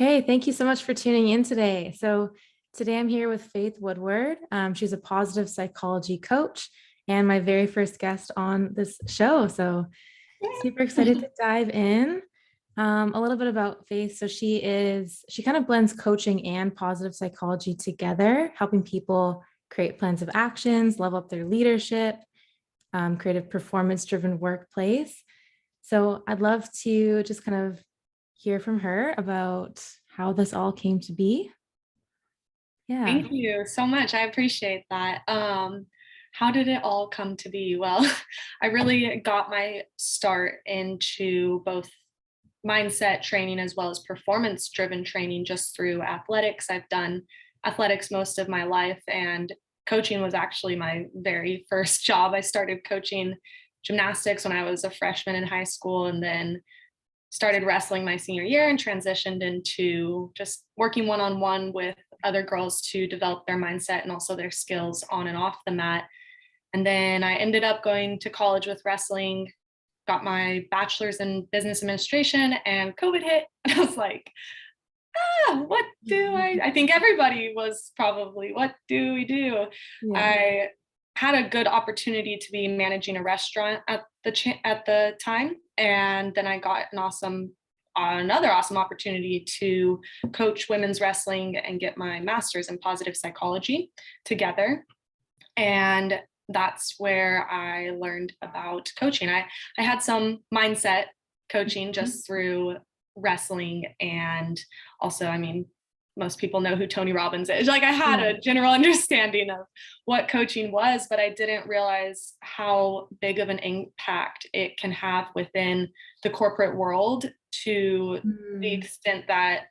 Okay, thank you so much for tuning in today. So today I'm here with Fayth Woodward. She's a positive psychology coach and my very first guest on this show. So super excited to dive in. A little bit about Fayth. So she kind of blends coaching and positive psychology together, helping people create plans of actions, level up their leadership, create a performance-driven workplace. So I'd love to just kind of hear from her about how this all came to be. Yeah. Thank you so much. I appreciate that. How did it all come to be? Well, I really got my start into both mindset training as well as performance driven training just through athletics. I've done athletics most of my life, and coaching was actually my very first job. I started coaching gymnastics when I was a freshman in high school, and then started wrestling my senior year and transitioned into just working one-on-one with other girls to develop their mindset and also their skills on and off the mat. And then I ended up going to college with wrestling, got my bachelor's in business administration, and COVID hit. And I was like, what do I think everybody was probably, what do we do? Yeah. I had a good opportunity to be managing a restaurant at the time, and then I got another awesome opportunity to coach women's wrestling and get my master's in positive psychology together. And that's where I learned about coaching. I had some mindset coaching just through wrestling, and also, I mean, most people know who Tony Robbins is. Like, I had Yeah. a general understanding of what coaching was, but I didn't realize how big of an impact it can have within the corporate world, to the Mm. extent that,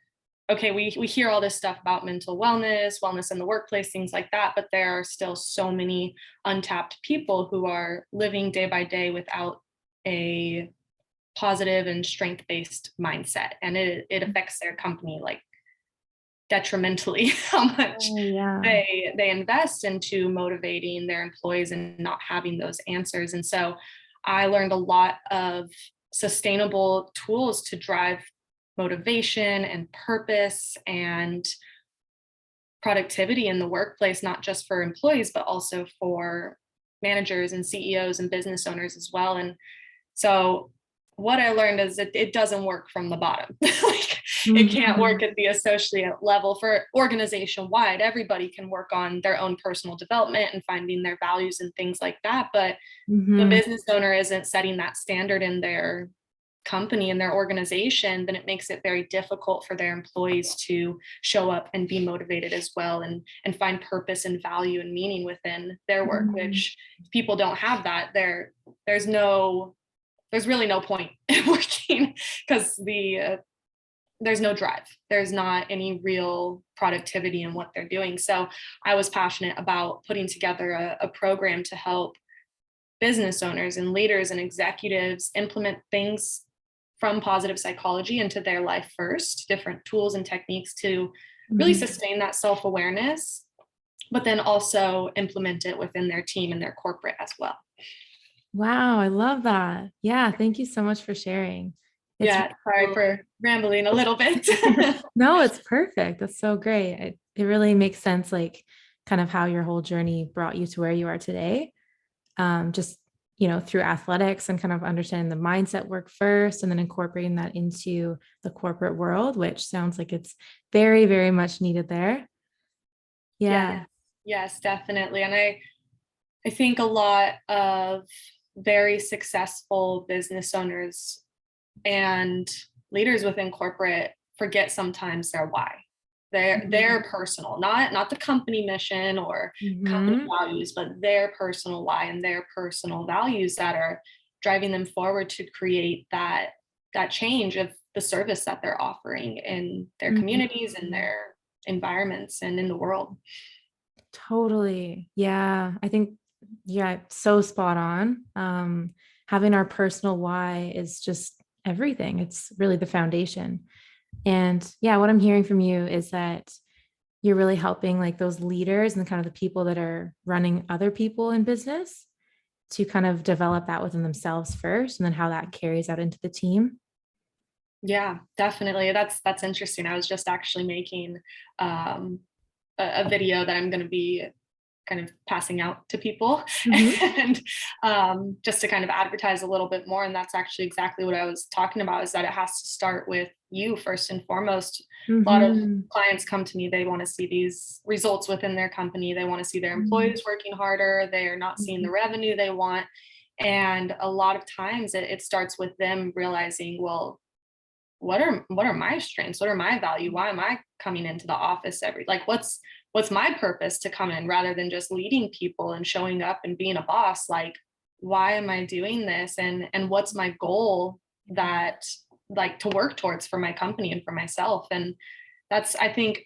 okay, we hear all this stuff about mental wellness in the workplace, things like that, but there are still so many untapped people who are living day by day without a positive and strength-based mindset, and it affects their company like detrimentally how much Oh, yeah. they invest into motivating their employees and not having those answers. And so I learned a lot of sustainable tools to drive motivation and purpose and productivity in the workplace, not just for employees, but also for managers and CEOs and business owners as well. And so what I learned is that it doesn't work from the bottom. Like, it can't Mhm. work at the associate level. For organization wide, everybody can work on their own personal development and finding their values and things like that. But the Mhm. business owner isn't setting that standard in their company and their organization, then it makes it very difficult for their employees to show up and be motivated as well, and find purpose and value and meaning within their work, Mhm. which if people don't have that, there's really no point in working, because there's no drive. There's not any real productivity in what they're doing. So I was passionate about putting together a program to help business owners and leaders and executives implement things from positive psychology into their life first, different tools and techniques to really Mhm. sustain that self-awareness, but then also implement it within their team and their corporate as well. Wow, I love that. Yeah, thank you so much for sharing. It's Yeah, really sorry cool. for rambling a little bit. No, it's perfect. That's so great. It really makes sense, like kind of how your whole journey brought you to where you are today. Just, through athletics and kind of understanding the mindset work first and then incorporating that into the corporate world, which sounds like it's very, very much needed there. Yeah, Yeah. yes, definitely. And I think a lot of very successful business owners and leaders within corporate forget sometimes their why. Their personal, not the company mission or company Mm-hmm. values, but their personal why and their personal values that are driving them forward to create that change of the service that they're offering in their communities and Mm-hmm. their environments and in the world. Totally. Yeah. I think, yeah, so spot on. Having our personal why is just everything. It's really the foundation. And yeah, what I'm hearing from you is that you're really helping like those leaders and kind of the people that are running other people in business to kind of develop that within themselves first, and then how that carries out into the team. Yeah, definitely. That's interesting. I was just actually making um, a video that I'm going to be kind of passing out to people Mhm. and just to kind of advertise a little bit more. And that's actually exactly what I was talking about, is that it has to start with you first and foremost. A lot of Mhm. clients come to me, they want to see these results within their company. They want to see their Mhm. employees working harder. They are not seeing the Mhm. revenue they want. And a lot of times it starts with them realizing, well, what are my strengths? What are my value? Why am I coming into the office every, like, what's my purpose to come in, rather than just leading people and showing up and being a boss? Like, why am I doing this, and what's my goal, that, like, to work towards for my company and for myself? And that's, I think,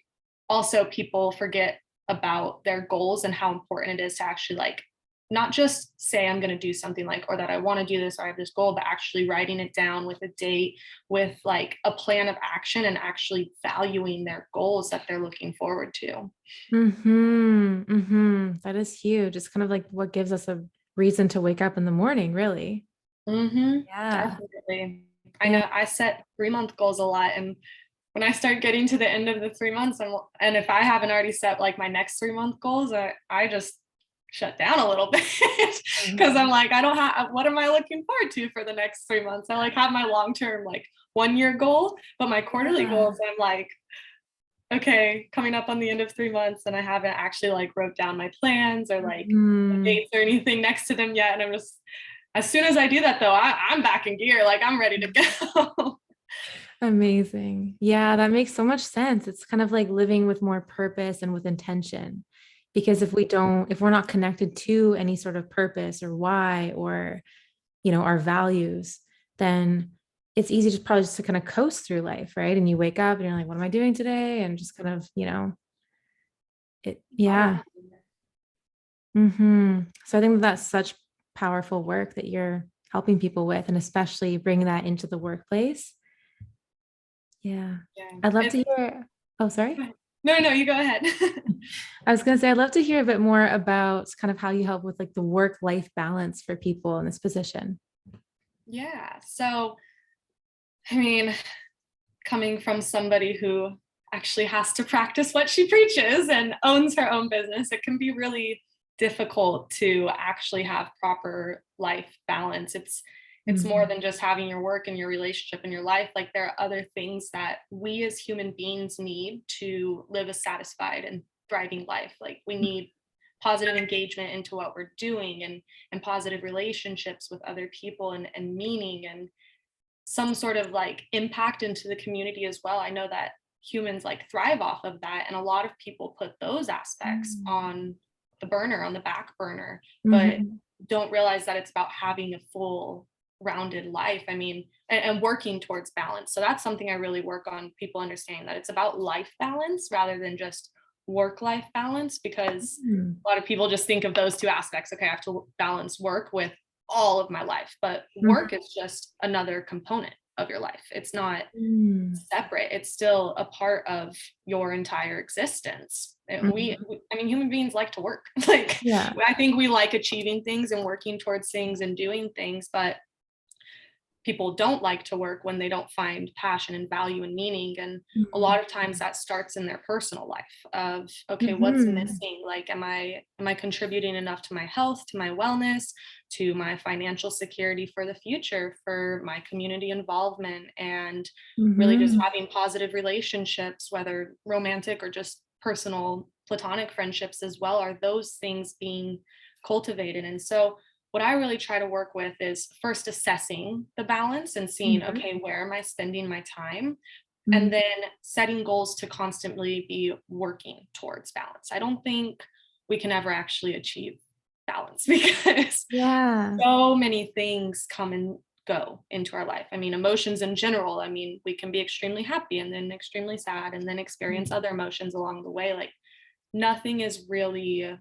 also people forget about their goals and how important it is to actually, like, not just say I'm going to do something, like, or that I want to do this, or I have this goal, but actually writing it down with a date, with like a plan of action, and actually valuing their goals that they're looking forward to. Mhm. Mhm. That is huge. It's kind of like what gives us a reason to wake up in the morning, really. Yeah. Definitely. I Yeah. know I set 3-month goals a lot, and when I start getting to the end of the 3 months, and if I haven't already set like my next 3-month goals, I just shut down a little bit because I'm Mhm. like, I don't have, what am I looking forward to for the next 3 months? I like have my long term, like, 1 year goal, but my quarterly Yeah. goals, I'm like, okay, coming up on the end of 3 months, and I haven't actually like wrote down my plans or like Mhm. dates or anything next to them yet. And I'm just, as soon as I do that though, I'm back in gear. Like, I'm ready to go. Amazing. Yeah, that makes so much sense. It's kind of like living with more purpose and with intention. Because if we're not connected to any sort of purpose or why or, our values, then it's easy to probably just to kind of coast through life, right? And you wake up and you're like, what am I doing today? And just kind of, Oh, yeah. So I think that's such powerful work that you're helping people with, and especially bringing that into the workplace. Yeah. yeah. I'd love It's, to hear. Oh, sorry. no, no, you go ahead. I was going to say, I'd love to hear a bit more about kind of how you help with like the work-life balance for people in this position. Yeah. So, I mean, coming from somebody who actually has to practice what she preaches and owns her own business, it can be really difficult to actually have proper life balance. It's more Mhm. than just having your work and your relationship and your life. Like, there are other things that we as human beings need to live a satisfied and thriving life. Like, we need positive engagement into what we're doing, and positive relationships with other people, and meaning, and some sort of like impact into the community as well. I know that humans like thrive off of that, and a lot of people put those aspects on the burner, on the back burner, but Mhm. don't realize that it's about having a full rounded life. I mean, and working towards balance. So that's something I really work on, people understanding that it's about life balance rather than just work life balance, because Mhm. a lot of people just think of those two aspects. Okay, I have to balance work with all of my life, but Mhm. work is just another component of your life. It's not Mhm. separate. It's still a part of your entire existence. Mhm. I mean, human beings like to work. Like, Yeah. I think we like achieving things and working towards things and doing things, but people don't like to work when they don't find passion and value and meaning. And a Mhm. lot of times that starts in their personal life of, okay, what's Mhm. missing? Like, am I contributing enough to my health, to my wellness, to my financial security for the future, for my community involvement, and really just Mhm. having positive relationships, whether romantic or just personal platonic friendships as well? Are those things being cultivated? And so what I really try to work with is first assessing the balance and seeing, Mhm. okay, where am I spending my time? And Mhm. then setting goals to constantly be working towards balance. I don't think we can ever actually achieve balance because Yeah. so many things come and go into our life. I mean, emotions in general, I mean, we can be extremely happy and then extremely sad and then experience other emotions along the way. Like, nothing is really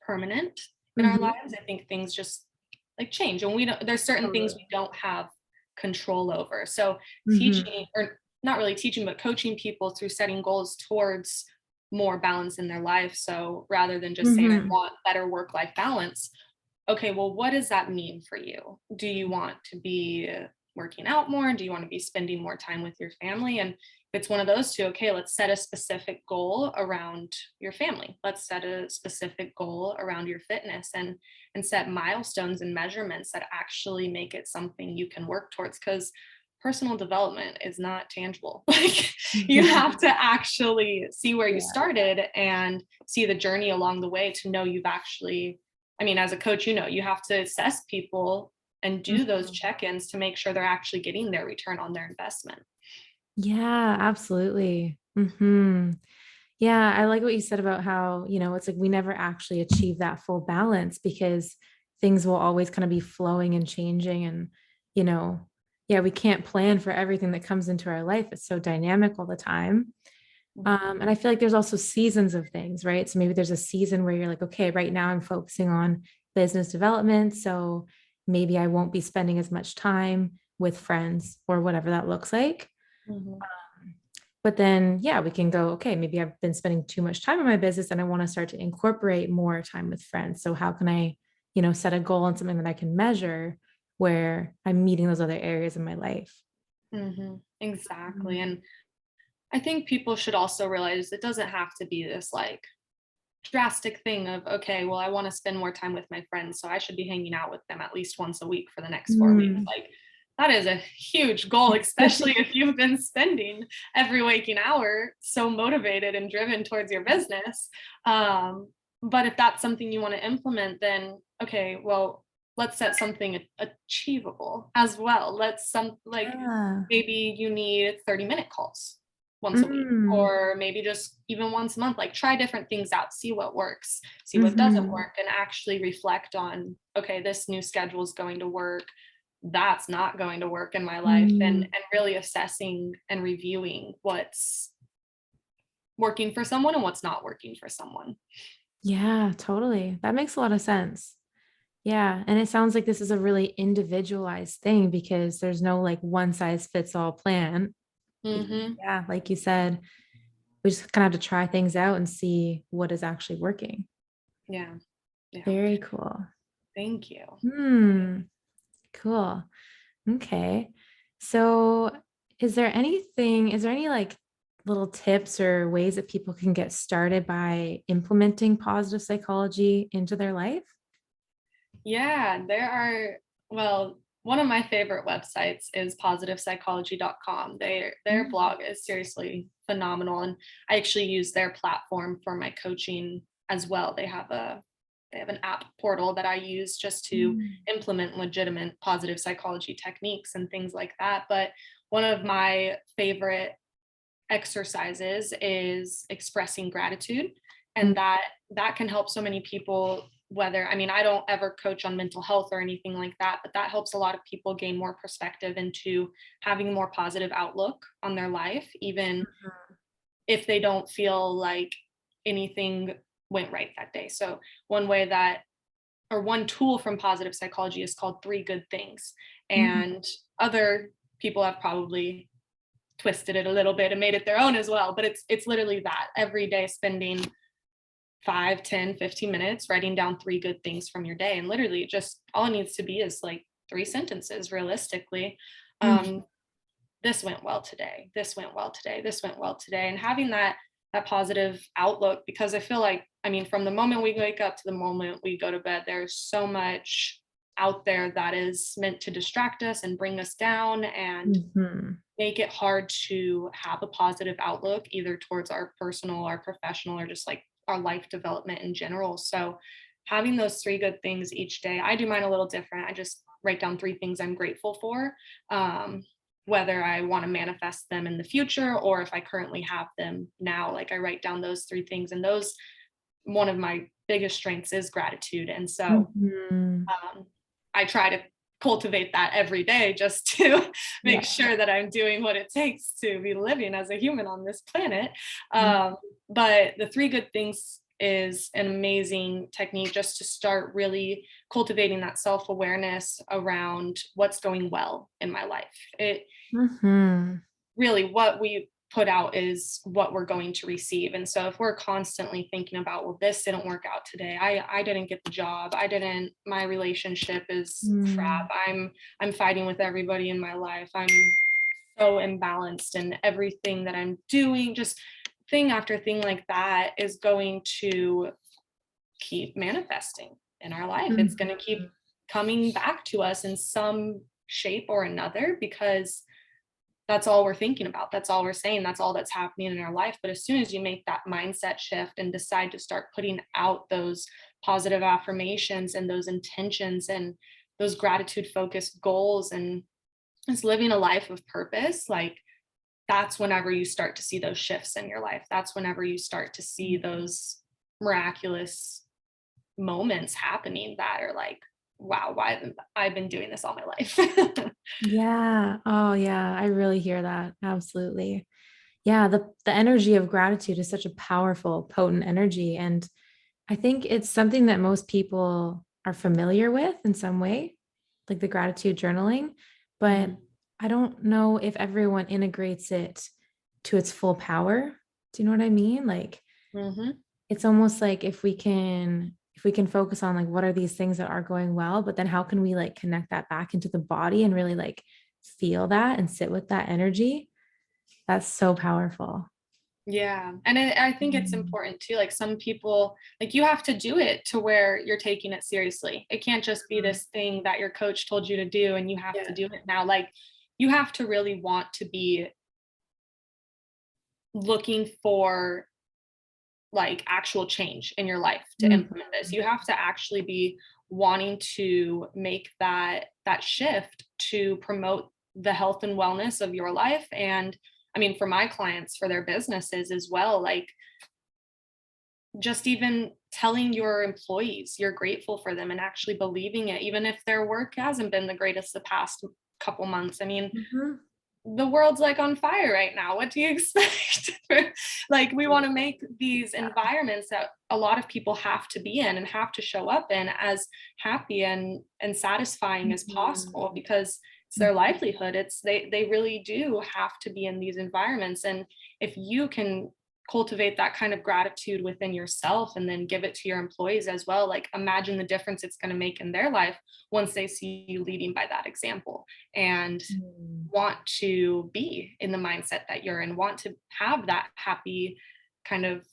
permanent in our Mhm. lives. I think things just like change, and there's certain things Totally. we don't have control over. So Mhm. teaching, or not really teaching, but coaching people through setting goals towards more balance in their life. So rather than just saying, I Mhm. want better work life balance, okay, well, what does that mean for you? Do you want to be working out more? Do you want to be spending more time with your family? And if it's one of those two, okay, let's set a specific goal around your family. Let's set a specific goal around your fitness, and set milestones and measurements that actually make it something you can work towards, because personal development is not tangible. Like, you have to actually see where you started and see the journey along the way to know you've actually, I mean, as a coach, you have to assess people and do those check-ins to make sure they're actually getting their return on their investment. Yeah, absolutely. Yeah, I like what you said about how, it's like we never actually achieve that full balance because things will always kind of be flowing and changing. And, you know, yeah, we can't plan for everything that comes into our life. It's so dynamic all the time. And I feel like there's also seasons of things, right? So maybe there's a season where you're like, okay, right now I'm focusing on business development. So maybe I won't be spending as much time with friends or whatever that looks like. Mhm. But then, yeah, we can go, okay, maybe I've been spending too much time in my business and I want to start to incorporate more time with friends. So how can I, set a goal on something that I can measure where I'm meeting those other areas in my life? Exactly. And I think people should also realize it doesn't have to be this like drastic thing of, okay, well, I want to spend more time with my friends, so I should be hanging out with them at least once a week for the next 4 weeks. Mm. Like, that is a huge goal, especially if you've been spending every waking hour so motivated and driven towards your business. But if that's something you want to implement, then okay, well, let's set something achievable as well. Let's like, Yeah. maybe you need 30-minute calls once a week, Mm. or maybe just even once a month. Like, try different things out, see what works, see what doesn't Mhm. work, and actually reflect on, okay, this new schedule is going to work, that's not going to work in my life, and Mm. really assessing and reviewing what's working for someone and what's not working for someone. Yeah, totally. That makes a lot of sense. Yeah. And it sounds like this is a really individualized thing because there's no like one size fits all plan. Hmm. Yeah, like you said, we just kind of have to try things out and see what is actually working. Yeah, yeah. Very cool. Thank you. Hmm. Cool. Okay. So is there any like little tips or ways that people can get started by implementing positive psychology into their life? Yeah, there are, well, one of my favorite websites is positivepsychology.com. Their Mm. blog is seriously phenomenal, and I actually use their platform for my coaching as well. They have an app portal that I use just to Mm. implement legitimate positive psychology techniques and things like that. But one of my favorite exercises is expressing gratitude, Mm. and that can help so many people. Whether, I mean, I don't ever coach on mental health or anything like that, but that helps a lot of people gain more perspective into having a more positive outlook on their life, even if they don't feel like anything went right that day. So one way that, or one tool from positive psychology, is called 3 good things, Mm. and other people have probably twisted it a little bit and made it their own as well. But it's literally that every day spending 5, 10, 15 minutes writing down 3 good things from your day. And literally just all it needs to be is like 3 sentences realistically. Mm. Um, this went well today. This went well today. This went well today. And having that positive outlook, because I feel like, I mean, from the moment we wake up to the moment we go to bed, there's so much out there that is meant to distract us and bring us down and Mhm. make it hard to have a positive outlook either towards our personal, our professional, or just like our life development in general. So having those 3 good things each day, I do mine a little different. I just write down 3 things I'm grateful for, um, whether I want to manifest them in the future or if I currently have them now. Like, I write down those 3 things, and those, one of my biggest strengths is gratitude. And so Mhm. um, I try to cultivate that every day just to Yeah. make sure that I'm doing what it takes to be living as a human on this planet. Mm. But the 3 good things is an amazing technique just to start really cultivating that self-awareness around what's going well in my life. It Mhm. really, what we put out is what we're going to receive. And so if we're constantly thinking about, well, this didn't work out today, I didn't get the job, my relationship is Mm. crap, I'm fighting with everybody in my life, I'm so imbalanced, and everything that I'm doing, just thing after thing like that, is going to keep manifesting in our life. It's Mhm. going to keep coming back to us in some shape or another, because that's all we're thinking about. That's all we're saying. That's all that's happening in our life. But as soon as you make that mindset shift and decide to start putting out those positive affirmations and those intentions and those gratitude focused goals, and just living a life of purpose, like, that's whenever you start to see those shifts in your life. That's whenever you start to see those miraculous moments happening that are like, wow, why haven't I been doing this all my life? Yeah. Oh, yeah. I really hear that. Absolutely. Yeah. The energy of gratitude is such a powerful, potent energy. And I think it's something that most people are familiar with in some way, like the gratitude journaling. But Mhm. I don't know if everyone integrates it to its full power. Do you know what I mean? Like, Mhm. it's almost like if we can focus on like what are these things that are going well, but then how can we like connect that back into the body and really like feel that and sit with that energy. That's so powerful. Yeah. And I think it's Mm. important too. Like, some people, like, you have to do it to where you're taking it seriously. It can't just be Mhm. this thing that your coach told you to do and you have to Yeah. do it now. Like, you have to really want to be looking for like actual change in your life to Mhm. implement this. You have to actually be wanting to make that shift to promote the health and wellness of your life. And I mean, for my clients, for their businesses as well, like, just even telling your employees you're grateful for them and actually believing it, even if their work hasn't been the greatest the past couple months. I mean, Mhm. the world's like on fire right now. What do you expect? Like, we want to make these environments that a lot of people have to be in and have to show up in as happy and satisfying as Mhm. possible, because it's their Mhm. livelihood. It's they really do have to be in these environments. And if you can cultivate that kind of gratitude within yourself and then give it to your employees as well, like, imagine the difference it's going to make in their life once they see you leading by that example, and Mhm. want to be in the mindset that you're in, want to have that happy, kind of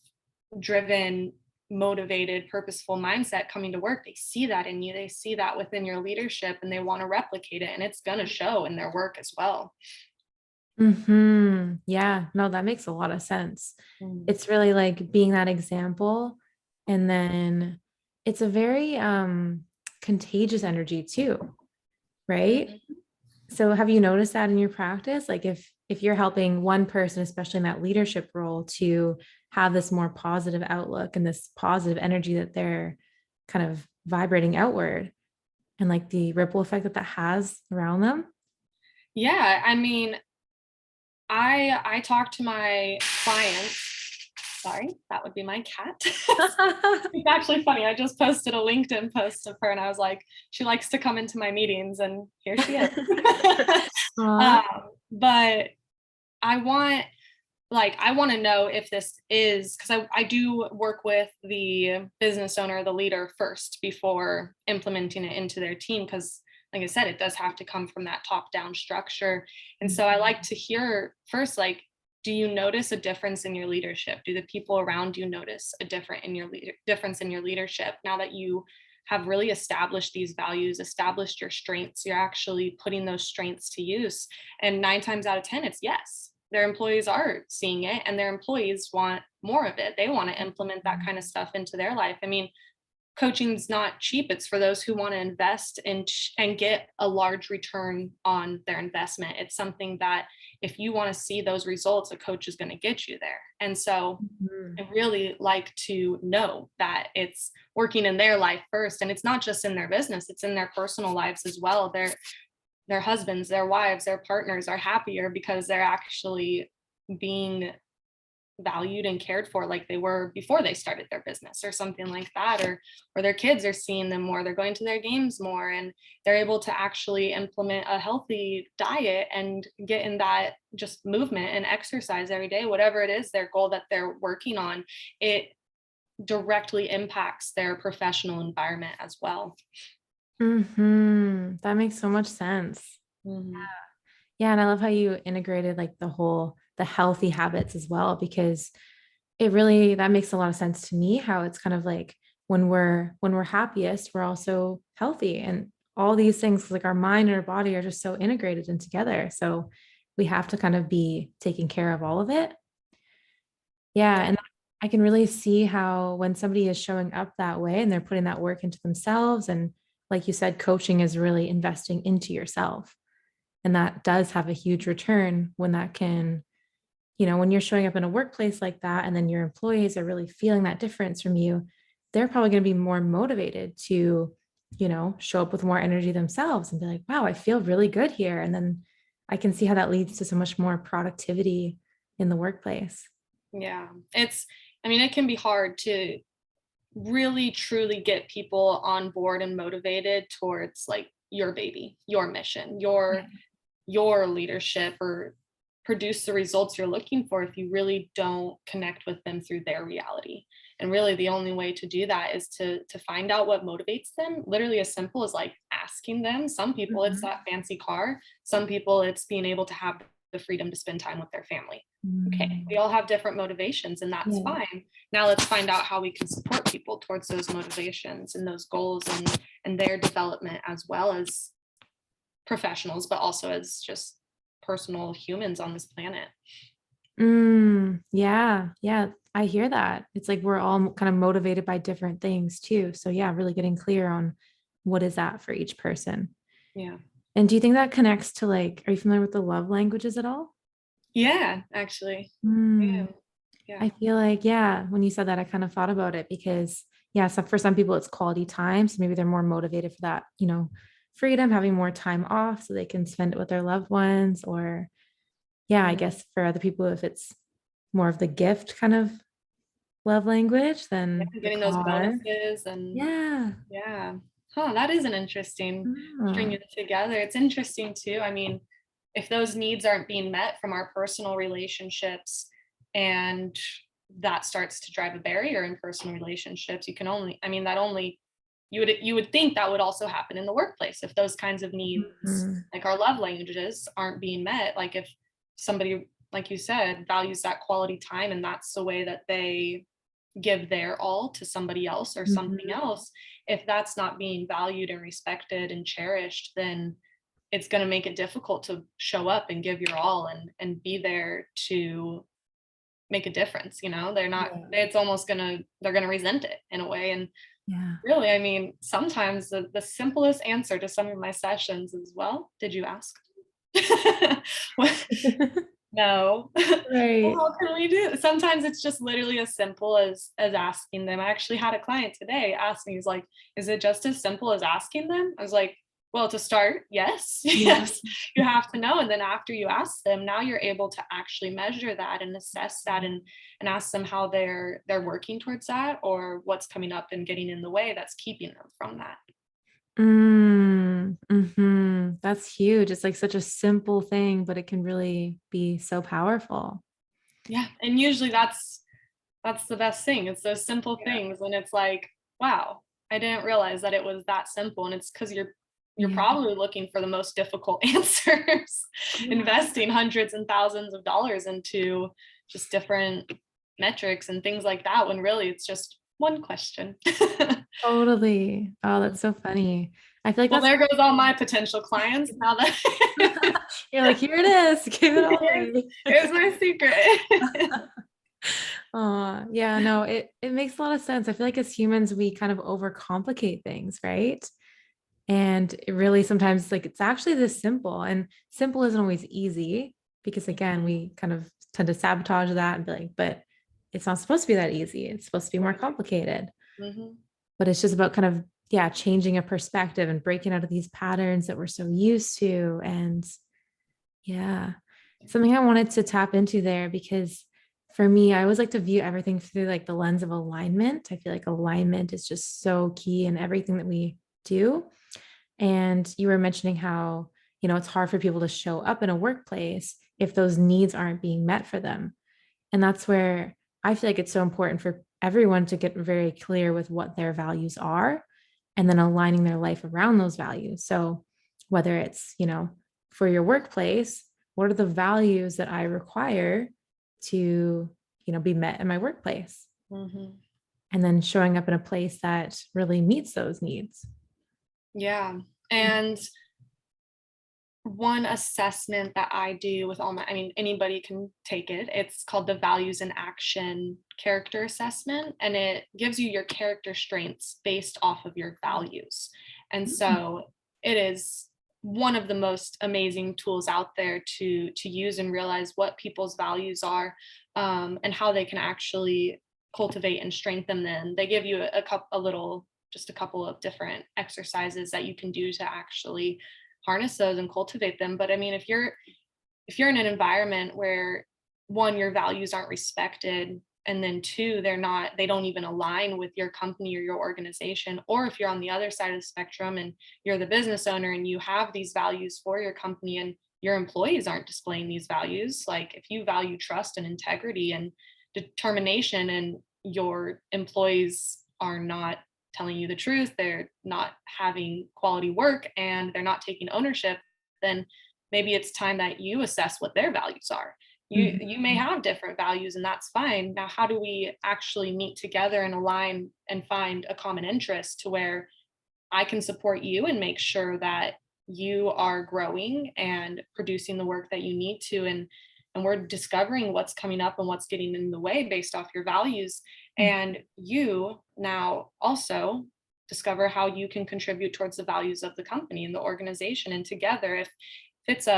driven, motivated, purposeful mindset coming to work. They see that in you, they see that within your leadership, and they want to replicate it. And it's going to show in their work as well. Yeah, no, that makes a lot of sense. Mm. It's really like being that example. And then it's a very contagious energy too, right? Mhm. So have you noticed that in your practice? Like if you're helping one person, especially in that leadership role, to have this more positive outlook and this positive energy that they're kind of vibrating outward and like the ripple effect that that has around them. Yeah, I mean, I talk to my clients. Sorry, that would be my cat. It's actually funny. I just posted a LinkedIn post of her, and I was like, she likes to come into my meetings, and here she is. Aw. um, but I want, like, I want to know if this is, because I do work with the business owner, the leader first before implementing it into their team. Because, like I said, it does have to come from that top down structure. And so I like to hear first, like, do you notice a difference in your leadership? Do the people around you notice a difference in your leadership now that you have really established these values, established your strengths? You're actually putting those strengths to use. And 9 times out of 10, it's yes. Their employees are seeing it, and their employees want more of it. They want to implement that kind of stuff into their life. I mean, coaching's not cheap. It's for those who want to invest in and get a large return on their investment. It's something that if you want to see those results, a coach is going to get you there. And so Mhm. I really like to know that it's working in their life first. And it's not just in their business, it's in their personal lives as well. Their husbands, their wives, their partners are happier because they're actually being valued and cared for like they were before they started their business or something like that, or their kids are seeing them more, they're going to their games more, and they're able to actually implement a healthy diet and get in that just movement and exercise every day, whatever it is their goal that they're working on. It directly impacts their professional environment as well. That makes so much sense. Yeah. And I love how you integrated like the healthy habits as well, because that makes a lot of sense to me, how it's kind of like when we're happiest, we're also healthy, and all these things like our mind and our body are just so integrated and together. So we have to kind of be taking care of all of it. Yeah. Yeah. And I can really see how when somebody is showing up that way and they're putting that work into themselves, and like you said, coaching is really investing into yourself. And that does have a huge return when when you're showing up in a workplace like that, and then your employees are really feeling that difference from you, they're probably going to be more motivated to, show up with more energy themselves and be like, wow, I feel really good here. And then I can see how that leads to so much more productivity in the workplace. Yeah. It can be hard to really truly get people on board and motivated towards like your baby, your mission, your leadership, or produce the results you're looking for if you really don't connect with them through their reality. And really the only way to do that is to find out what motivates them, literally as simple as like asking them. Some people it's Mhm. that fancy car, some people it's being able to have the freedom to spend time with their family. Okay, we Mm. all have different motivations, and that's Yeah. fine. Now let's find out how we can support people towards those motivations and those goals, and their development as well as professionals, but also as just personal humans on this planet. Yeah. Yeah. I hear that. It's like we're all kind of motivated by different things too. So yeah, really getting clear on what is that for each person. Yeah. And do you think that connects to like, are you familiar with the love languages at all? Yeah, actually. Mm, Yeah. Yeah. I feel like, yeah, when you said that, I kind of thought about it because, yeah, so for some people it's quality time. So maybe they're more motivated for that, freedom, having more time off so they can spend it with their loved ones. Or, yeah, I Mhm. guess for other people, if it's more of the gift kind of love language, then Yeah, the getting those car. bonuses and Yeah. yeah. Huh, that is an interesting stringing Mm, it together. It's interesting too. If those needs aren't being met from our personal relationships, and that starts to drive a barrier in personal relationships, you can only, that only, you would think that would also happen in the workplace if those kinds of needs, mhm, like our love languages, aren't being met. Like if somebody, like you said, values that quality time and that's the way that they give their all to somebody else or something mhm. else, if that's not being valued and respected and cherished, then it's going to make it difficult to show up and give your all and be there to make a difference. They're not, Yeah. it's almost they're going to resent it in a way. And Yeah. really, sometimes the simplest answer to some of my sessions is, well, did you ask? No. Well, Right. how can we do it? Sometimes it's just literally as simple as asking them. I actually had a client today ask me, he's like, "Is it just as simple as asking them?" I was like, "Well, to start, yes. Yeah. Yes, you have to know, and then after you ask them, now you're able to actually measure that and assess that and ask them how they're working towards that or what's coming up and getting in the way that's keeping them from that." That's huge. It's like such a simple thing, but it can really be so powerful. Yeah, and usually that's the best thing. It's those simple things and it's like, wow, I didn't realize that it was that simple. And it's because you're Yeah. probably looking for the most difficult answers, Yeah. investing hundreds and thousands of dollars into just different metrics and things like that, when really it's just one question. Totally. Oh, that's so funny. I feel like Well, that's there goes all my potential clients now that you're like, here it is. Give it all here's, away. here's my secret. Oh, yeah, no, it makes a lot of sense. I feel like as humans, we kind of overcomplicate things, right? And it really sometimes like it's actually this simple, and simple isn't always easy because again, we kind of tend to sabotage that and be like, but it's not supposed to be that easy. It's supposed to be more Right. complicated. Mhm. But it's just about kind of, yeah, changing a perspective and breaking out of these patterns that we're so used to. And yeah, something I wanted to tap into there because for me, I always like to view everything through like the lens of alignment. I feel like alignment is just so key in everything that we do. And you were mentioning how, it's hard for people to show up in a workplace if those needs aren't being met for them. And that's where I feel like it's so important for everyone to get very clear with what their values are and then aligning their life around those values. So whether it's, for your workplace, what are the values that I require to, be met in my workplace? Mhm. And then showing up in a place that really meets those needs. Yeah. And one assessment that I do with all anybody can take it. It's called the Values in Action Character Assessment, and it gives you your character strengths based off of your values. And so it is one of the most amazing tools out there to use and realize what people's values are, and how they can actually cultivate and strengthen them. They give you just a couple of different exercises that you can do to actually harness those and cultivate them. But I mean, if you're in an environment where, one, your values aren't respected, and then two, they don't even align with your company or your organization, or if you're on the other side of the spectrum and you're the business owner and you have these values for your company and your employees aren't displaying these values, like if you value trust and integrity and determination and your employees are not telling you the truth, they're not having quality work, and they're not taking ownership, then maybe it's time that you assess what their values are. You may have different values, and that's fine. Now, how do we actually meet together and align and find a common interest to where I can support you and make sure that you are growing and producing the work that you need to, and we're discovering what's coming up and what's getting in the way based off your values. And you now also discover how you can contribute towards the values of the company and the organization. And together, if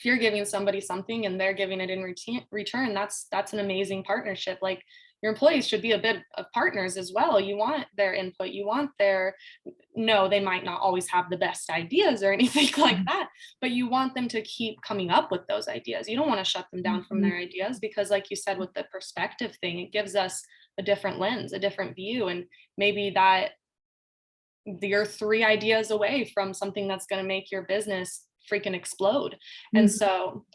you're giving somebody something and they're giving it in return, that's an amazing partnership. Like, your employees should be a bit of partners as well. You want their input, you want their, no, they might not always have the best ideas or anything like that, but you want them to keep coming up with those ideas. You don't want to shut them down from their ideas, because like you said, with the perspective thing, it gives us a different lens, a different view. And maybe that you're 3 ideas away from something that's going to make your business freaking explode. And so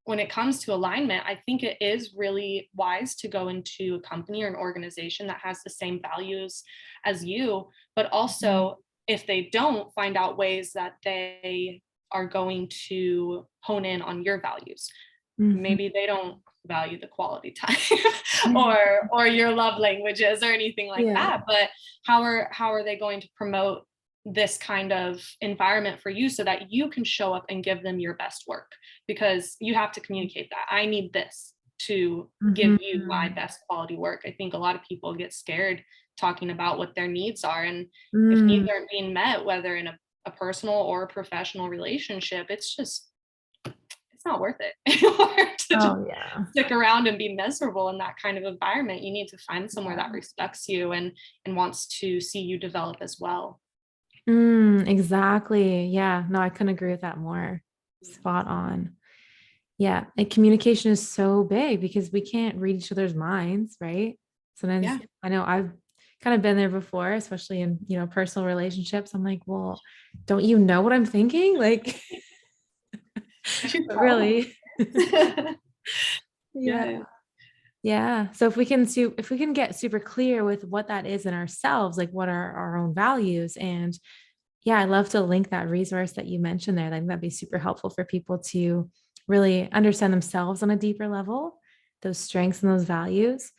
when it comes to alignment, I think it is really wise to go into a company or an organization that has the same values as you, but also if they don't, find out ways that they are going to hone in on your values. Maybe they don't value the quality time or your love languages or anything like that, but how are they going to promote this kind of environment for you so that you can show up and give them your best work? Because you have to communicate that I need this to give you my best quality work. I think a lot of people get scared talking about what their needs are, and if needs aren't being met, whether in a personal or a professional relationship, it's not worth it anymore to just stick around and be miserable in that kind of environment. You need to find somewhere that respects you and wants to see you develop as well. Exactly. Yeah. No, I couldn't agree with that more. Spot on. Yeah. And communication is so big because we can't read each other's minds, right? Sometimes I know I've kind of been there before, especially in, personal relationships. I'm like, well, don't you know what I'm thinking? Like, really? Yeah. Yeah. So if we can get super clear with what that is in ourselves, like what are our own values, and yeah, I love to link that resource that you mentioned there. I think that'd be super helpful for people to really understand themselves on a deeper level, those strengths and those values.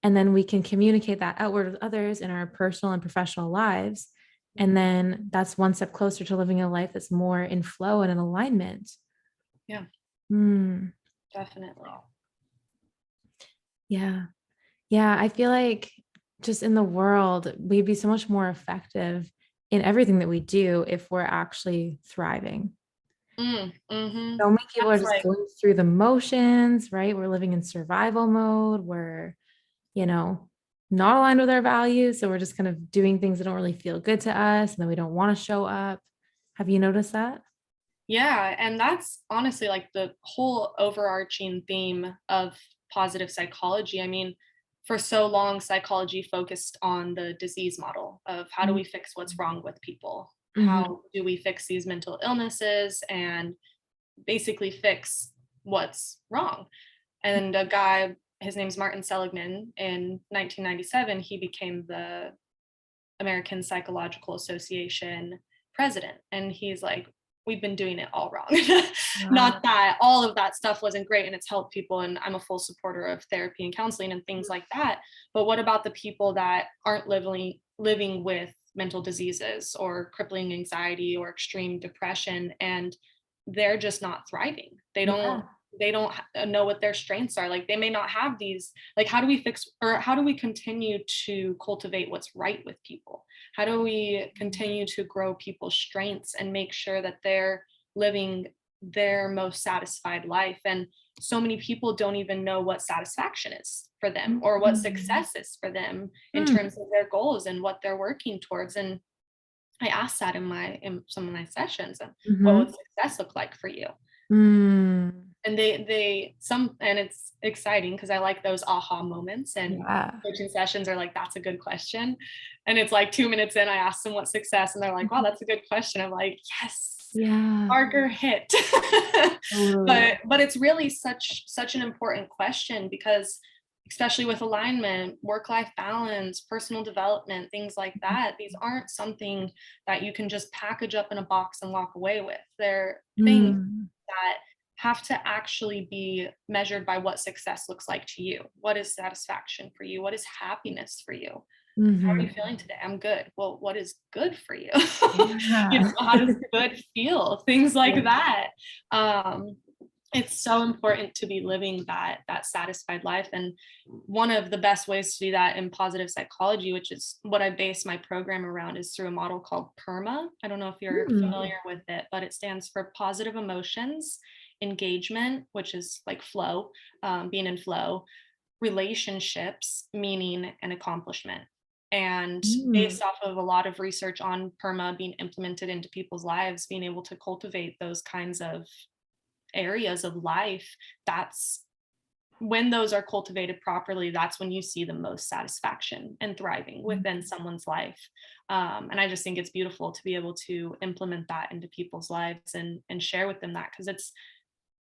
And then we can communicate that outward with others in our personal and professional lives. And then that's one step closer to living a life that's more in flow and in alignment. Yeah. Definitely. Yeah. Yeah. I feel like just in the world, we'd be so much more effective in everything that we do if we're actually thriving. So many people are just going through the motions, right? We're living in survival mode. We're, not aligned with our values. So we're just kind of doing things that don't really feel good to us, and then we don't want to show up. Have you noticed that? Yeah, and that's honestly like the whole overarching theme of positive psychology. I mean, for so long, psychology focused on the disease model of how do we fix what's wrong with people? Mm-hmm. How do we fix these mental illnesses and basically fix what's wrong? And a guy, his name's Martin Seligman, in 1997, he became the American Psychological Association president. And he's like, we've been doing it all wrong. Wow. Not that all of that stuff wasn't great and it's helped people. And I'm a full supporter of therapy and counseling and things like that. But what about the people that aren't living with mental diseases or crippling anxiety or extreme depression, and they're just not thriving? Yeah. They don't know what their strengths are. Like they may not have these, like how do we fix, or how do we continue to cultivate what's right with people? How do we continue to grow people's strengths and make sure that they're living their most satisfied life? And so many people don't even know what satisfaction is for them or what Mm-hmm. success is for them in terms of their goals and what they're working towards. And I asked that in some of my sessions, and what Mm-hmm. would success look like for you? Mm. And they some, and it's exciting because I like those aha moments, and Yeah. coaching sessions are like, that's a good question. And it's like 2 minutes in, I ask them what success, and they're like, wow, that's a good question. I'm like, yes, Yeah. marker hit. Totally. But it's really such an important question, because especially with alignment, work-life balance, personal development, things like that, these aren't something that you can just package up in a box and walk away with. They're things Mm. that have to actually be measured by what success looks like to you. What is satisfaction for you? What is happiness for you? How are you Mm-hmm. feeling today? I'm good. Well, what is good for you? Yeah. How does good feel? Things like that. Um, it's so important to be living that satisfied life. And one of the best ways to do that in positive psychology, which is what I base my program around, is through a model called PERMA. I don't know if you're Mm. familiar with it, but it stands for positive emotions, engagement, which is like flow, being in flow, relationships, meaning, and accomplishment. And Mm. based off of a lot of research on PERMA being implemented into people's lives, being able to cultivate those kinds of areas of life, that's when those are cultivated properly, that's when you see the most satisfaction and thriving within someone's life. And I just think it's beautiful to be able to implement that into people's lives and share with them that, because it's,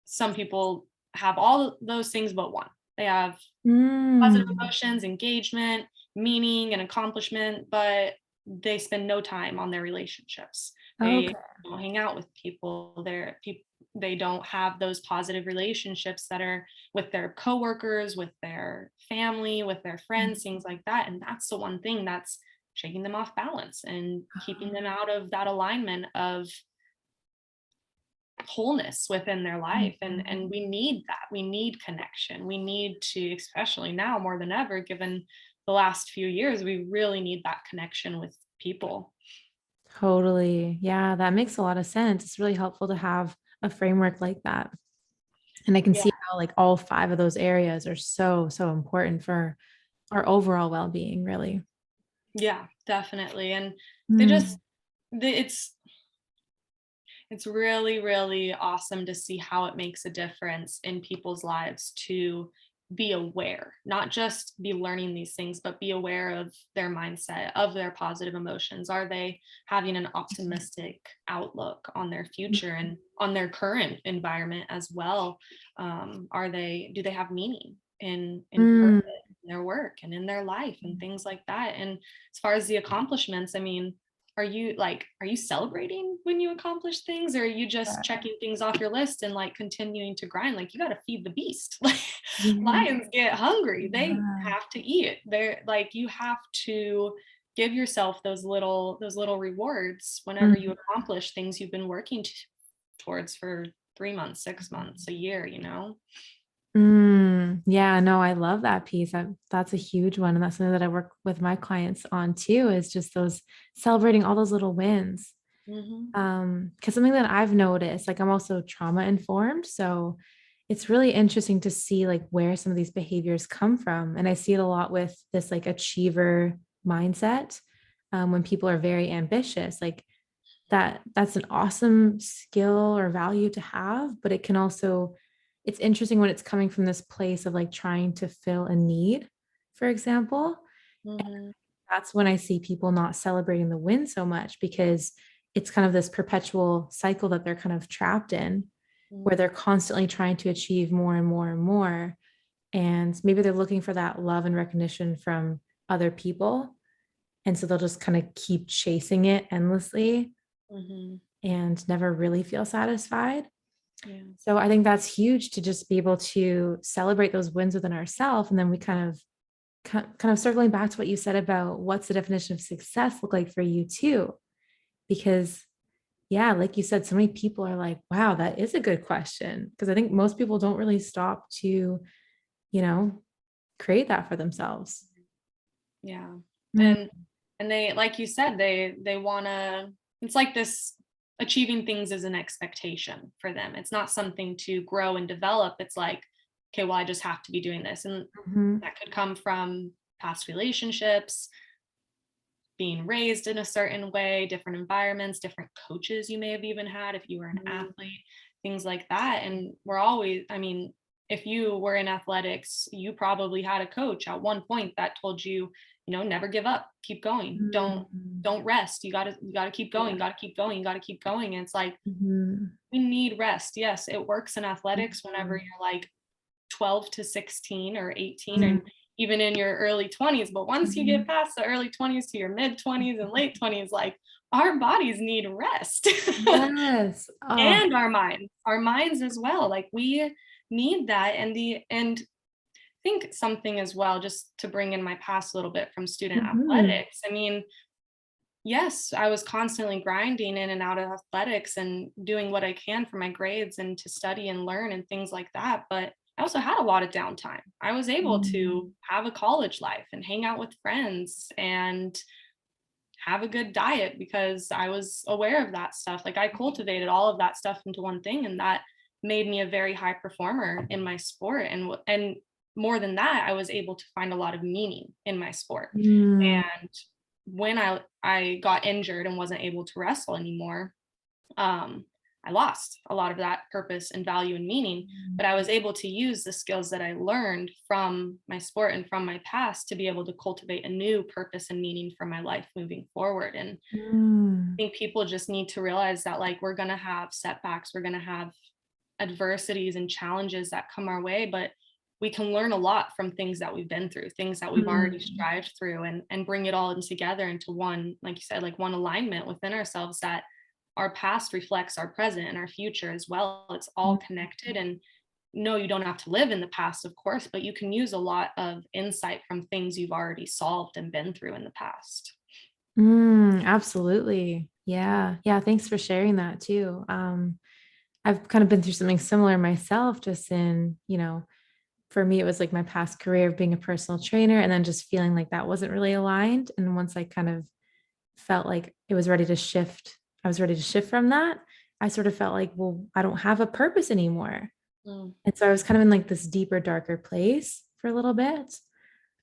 some people have all those things but one. They have positive Mm. emotions, engagement, meaning, and accomplishment, but they spend no time on their relationships. They Okay. don't hang out with people. They don't have those positive relationships that are with their coworkers, with their family, with their friends, things like that. And that's the one thing that's shaking them off balance and keeping them out of that alignment of wholeness within their life. And we need that. We need connection. We need to, especially now more than ever, given the last few years, we really need that connection with people. Totally. Yeah, that makes a lot of sense. It's really helpful to have a framework like that. And I can Yeah. see how like all five of those areas are so, so important for our overall well-being, really. Yeah, definitely. And they just Mm. they, it's really, really awesome to see how it makes a difference in people's lives to be aware, not just be learning these things, but be aware of their mindset, of their positive emotions. Are they having an optimistic outlook on their future and on their current environment as well? Do they have meaning in purpose, Mm. in their work and in their life and things like that? And as far as the accomplishments, I mean, are you celebrating when you accomplish things, or are you just checking things off your list and like continuing to grind? Like, you got to feed the beast. Like, Yeah. lions get hungry, they Yeah. have to eat. They're like, you have to give yourself those little rewards whenever you Mhm. accomplish things you've been working towards for 3 months, 6 months, a year, you know. Yeah, no, I love that piece. That's a huge one. And that's something that I work with my clients on too, is just those celebrating all those little wins. Hmm. Because something that I've noticed, like I'm also trauma informed. So it's really interesting to see like where some of these behaviors come from. And I see it a lot with this like achiever mindset. When people are very ambitious, like that's an awesome skill or value to have, but it can also, it's interesting when it's coming from this place of like trying to fill a need, for example. Mhm. That's when I see people not celebrating the win so much, because it's kind of this perpetual cycle that they're kind of trapped in, where they're constantly trying to achieve more and more and more. And maybe they're looking for that love and recognition from other people. And so they'll just kind of keep chasing it endlessly Mhm. and never really feel satisfied. Yeah. So I think that's huge to just be able to celebrate those wins within ourselves. And then we kind of circling back to what you said about what's the definition of success look like for you too. Because yeah, like you said, so many people are like, wow, that is a good question. Because I think most people don't really stop to, you know, create that for themselves. Yeah. Mm, And they, like you said, they want to, it's like this, achieving things is an expectation for them. It's not something to grow and develop. It's like, okay, well, I just have to be doing this. And mhm, that could come from past relationships, being raised in a certain way, different environments, different coaches you may have even had if you were an mhm, athlete, things like that. And we're always, I mean, if you were in athletics, you probably had a coach at one point that told you, never give up, keep going, mhm. don't rest. You gotta keep going, Yeah. you gotta keep going, you gotta keep going. And it's like, Mhm, we need rest. Yes, it works in athletics whenever mhm, you're like 12 to 16 or 18, mhm, and even in your early 20s. But once you mhm. get past the early 20s to your mid 20s and late 20s, like, our bodies need rest. Yes. Oh. And our minds as well. Like, we need that. And think something as well, just to bring in my past a little bit from student Mhm, athletics. I mean, yes, I was constantly grinding in and out of athletics and doing what I can for my grades and to study and learn and things like that. But I also had a lot of downtime. I was able mhm, to have a college life and hang out with friends and have a good diet because I was aware of that stuff. Like, I cultivated all of that stuff into one thing, and that made me a very high performer in my sport. And more than that, I was able to find a lot of meaning in my sport. mm, And when I got injured and wasn't able to wrestle anymore, um, I lost a lot of that purpose and value and meaning. But I was able to use the skills that I learned from my sport and from my past to be able to cultivate a new purpose and meaning for my life moving forward. And I mm, think people just need to realize that, like, we're going to have setbacks, we're going to have adversities and challenges that come our way, but we can learn a lot from things that we've been through, things that we've already mm, strived through, and bring it all in together into one, like you said, like one alignment within ourselves, that our past reflects our present and our future as well. It's all connected. And no, you don't have to live in the past, of course, but you can use a lot of insight from things you've already solved and been through in the past. absolutely. Yeah. Yeah. Thanks for sharing that too. I've kind of been through something similar myself, just in, for me, it was like my past career of being a personal trainer and then just feeling like that wasn't really aligned. And once I kind of felt like it was ready to shift, I was ready to shift from that. I sort of felt like, well, I don't have a purpose anymore. Mm, And so I was kind of in like this deeper, darker place for a little bit,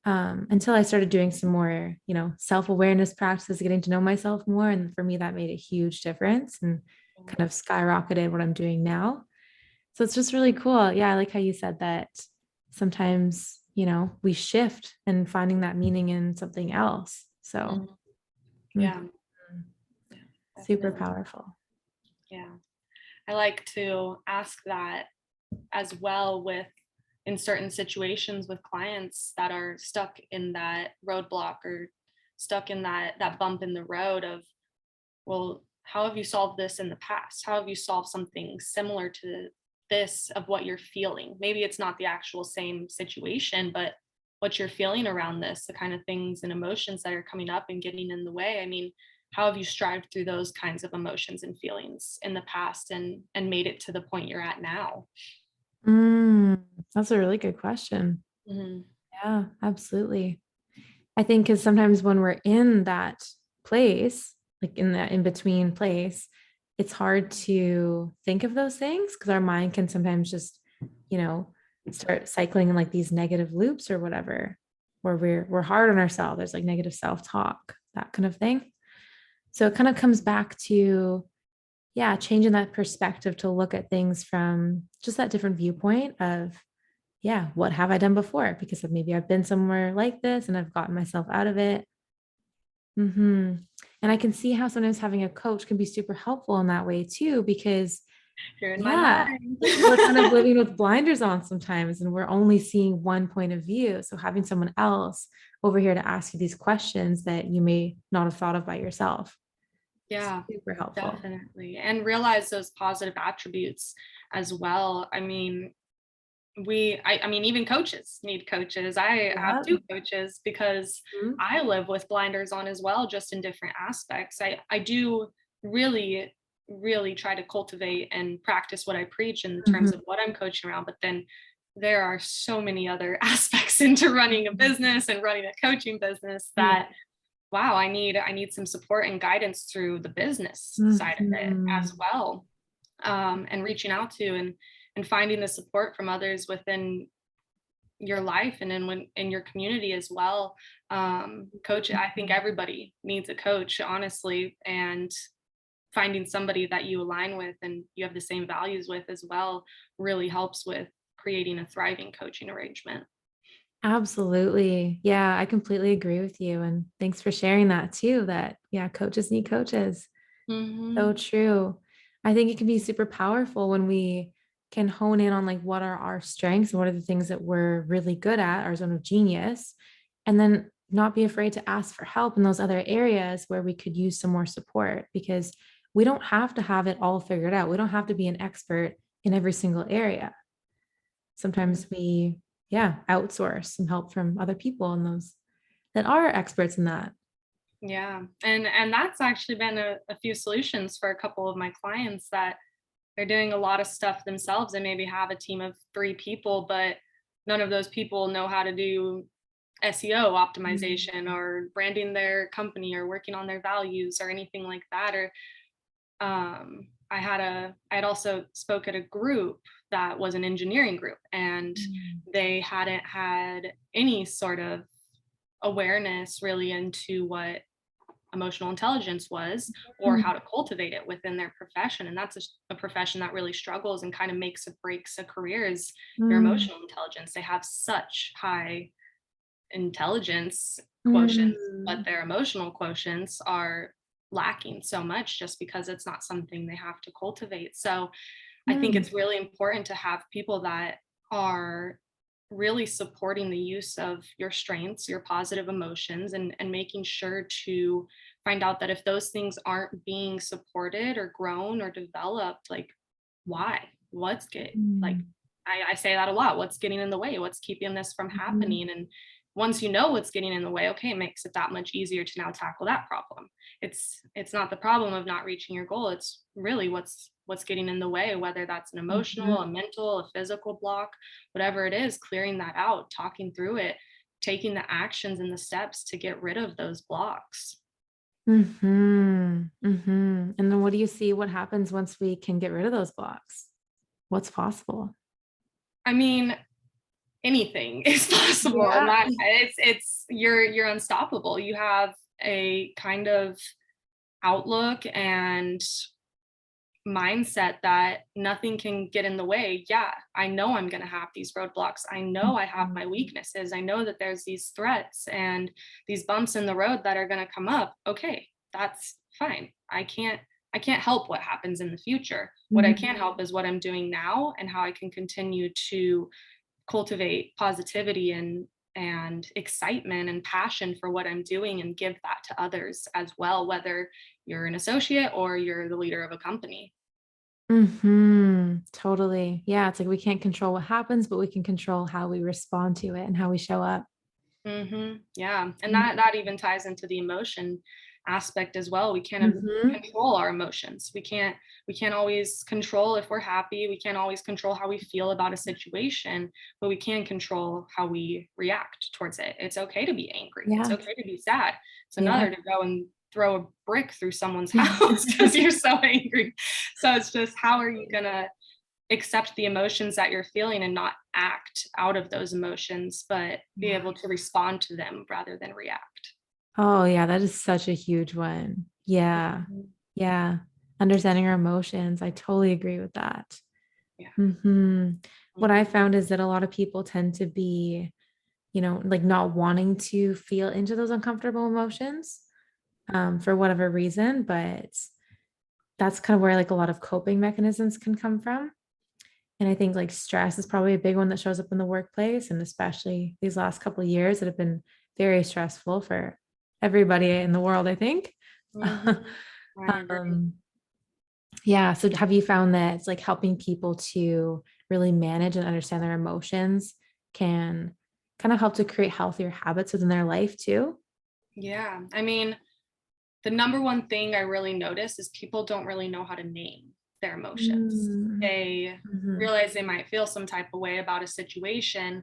until I started doing some more, self-awareness practices, getting to know myself more. And for me, that made a huge difference and kind of skyrocketed what I'm doing now. So it's just really cool. Yeah, I like how you said that sometimes, we shift and finding that meaning in something else. So mm, mhm, yeah, yeah, super definitely. powerful. Yeah. I like to ask that as well, with in certain situations with clients that are stuck in that roadblock or stuck in that bump in the road of, well, how have you solved this in the past? How have you solved something similar to this of what you're feeling? Maybe it's not the actual same situation, but what you're feeling around this, the kind of things and emotions that are coming up and getting in the way. I mean, how have you strived through those kinds of emotions and feelings in the past and made it to the point you're at now? Mm, that's a really good question. Hmm. Yeah, absolutely. I think because sometimes when we're in that place, like in that in between place, it's hard to think of those things because our mind can sometimes just, you know, start cycling in like these negative loops or whatever, where we're hard on ourselves. There's like negative self-talk, that kind of thing. So it kind of comes back to, yeah, changing that perspective to look at things from just that different viewpoint of, yeah, what have I done before? Because maybe I've been somewhere like this and I've gotten myself out of it. And I can see how sometimes having a coach can be super helpful in that way too, because You're in my yeah, mind. we're kind of living with blinders on sometimes, and we're only seeing one point of view. So having someone else over here to ask you these questions that you may not have thought of by yourself, Yeah, super helpful. definitely. And realize those positive attributes as well. I mean, I mean, even coaches need coaches. I have Yeah. two coaches because Mhm. I live with blinders on as well, just in different aspects. I do really, really try to cultivate and practice what I preach in terms of what I'm coaching around, but then there are so many other aspects into running a business and running a coaching business Yeah. that wow, I need some support and guidance through the business side of it as Mhm. well, and reaching out to and finding the support from others within your life and in your community as well. Coach, I think everybody needs a coach, honestly, and finding somebody that you align with and you have the same values with as well really helps with creating a thriving coaching arrangement. Absolutely. Yeah, I completely agree with you. And thanks for sharing that too, that yeah, coaches need coaches. So Hmm. true. I think it can be super powerful when we can hone in on like what are our strengths and what are the things that we're really good at, our zone of genius, and then not be afraid to ask for help in those other areas where we could use some more support because we don't have to have it all figured out. We don't have to be an expert in every single area. Sometimes we, yeah, outsource some help from other people and those that are experts in that. Yeah, and that's actually been a few solutions for a couple of my clients that they're doing a lot of stuff themselves and maybe have a team of 3 people, but none of those people know how to do SEO optimization or branding their company or working on their values or anything like that. Or I had also spoke at a group that was an engineering group and they hadn't had any sort of awareness really into what emotional intelligence was or how to cultivate it within their profession, and that's a profession that really struggles and kind of makes or breaks a career is your Mm, emotional intelligence. They have such high intelligence quotients, but mm, their emotional quotients are lacking so much just because it's not something they have to cultivate. So I think mm, it's really important to have people that are really supporting the use of your strengths, your positive emotions, and making sure to find out that if those things aren't being supported or grown or developed, like why? What's get like mm, I say that a lot. What's getting in the way? What's keeping this from mhm. happening? And once you know what's getting in the way, okay, it makes it that much easier to now tackle that problem. It's not the problem of not reaching your goal. It's really what's getting in the way, whether that's an emotional, Mhm. a mental, a physical block, whatever it is, clearing that out, talking through it, taking the actions and the steps to get rid of those blocks. Mhm. Mhm. And then what do you see what happens once we can get rid of those blocks? What's possible? I mean, anything is possible, and Yeah. that it's you're unstoppable. You have a kind of outlook and mindset that nothing can get in the way. Yeah, I know I'm going to have these roadblocks. I know I have my Mhm. weaknesses. I know that there's these threats and these bumps in the road that are going to come up. Okay, that's fine. I can't help what happens in the future. What I Mhm. can help is what I'm doing now and how I can continue to cultivate positivity and excitement and passion for what I'm doing and give that to others as well, whether you're an associate or you're the leader of a company. Mhm. Totally. Yeah, it's like we can't control what happens, but we can control how we respond to it and how we show up. Yeah, and Mm. that even ties into the emotion aspect as well. We can't Mhm. control our emotions. We can't always control if we're happy. We can't always control how we feel about a situation, but we can control how we react towards it. It's okay to be angry. It's Yeah. okay to be sad. It's Yeah. another to go and throw a brick through someone's house because you're so angry. So it's just how are you gonna accept the emotions that you're feeling and not act out of those emotions, but be Yeah. able to respond to them rather than react. Oh, yeah, that is such a huge one. Yeah. Yeah. Understanding our emotions. I totally agree with that. Yeah. What I Mhm. found is that a lot of people tend to be, like not wanting to feel into those uncomfortable emotions for whatever reason, but that's kind of where like a lot of coping mechanisms can come from. And I think like stress is probably a big one that shows up in the workplace, and especially these last couple of years that have been very stressful for everybody in the world, I think. Mhm. I agree. um, yeah. So have you found that it's like helping people to really manage and understand their emotions can kind of help to create healthier habits within their life too? Yeah. I mean, the number one thing I really notice is people don't really know how to name their emotions. Mm, They mhm, realize they might feel some type of way about a situation.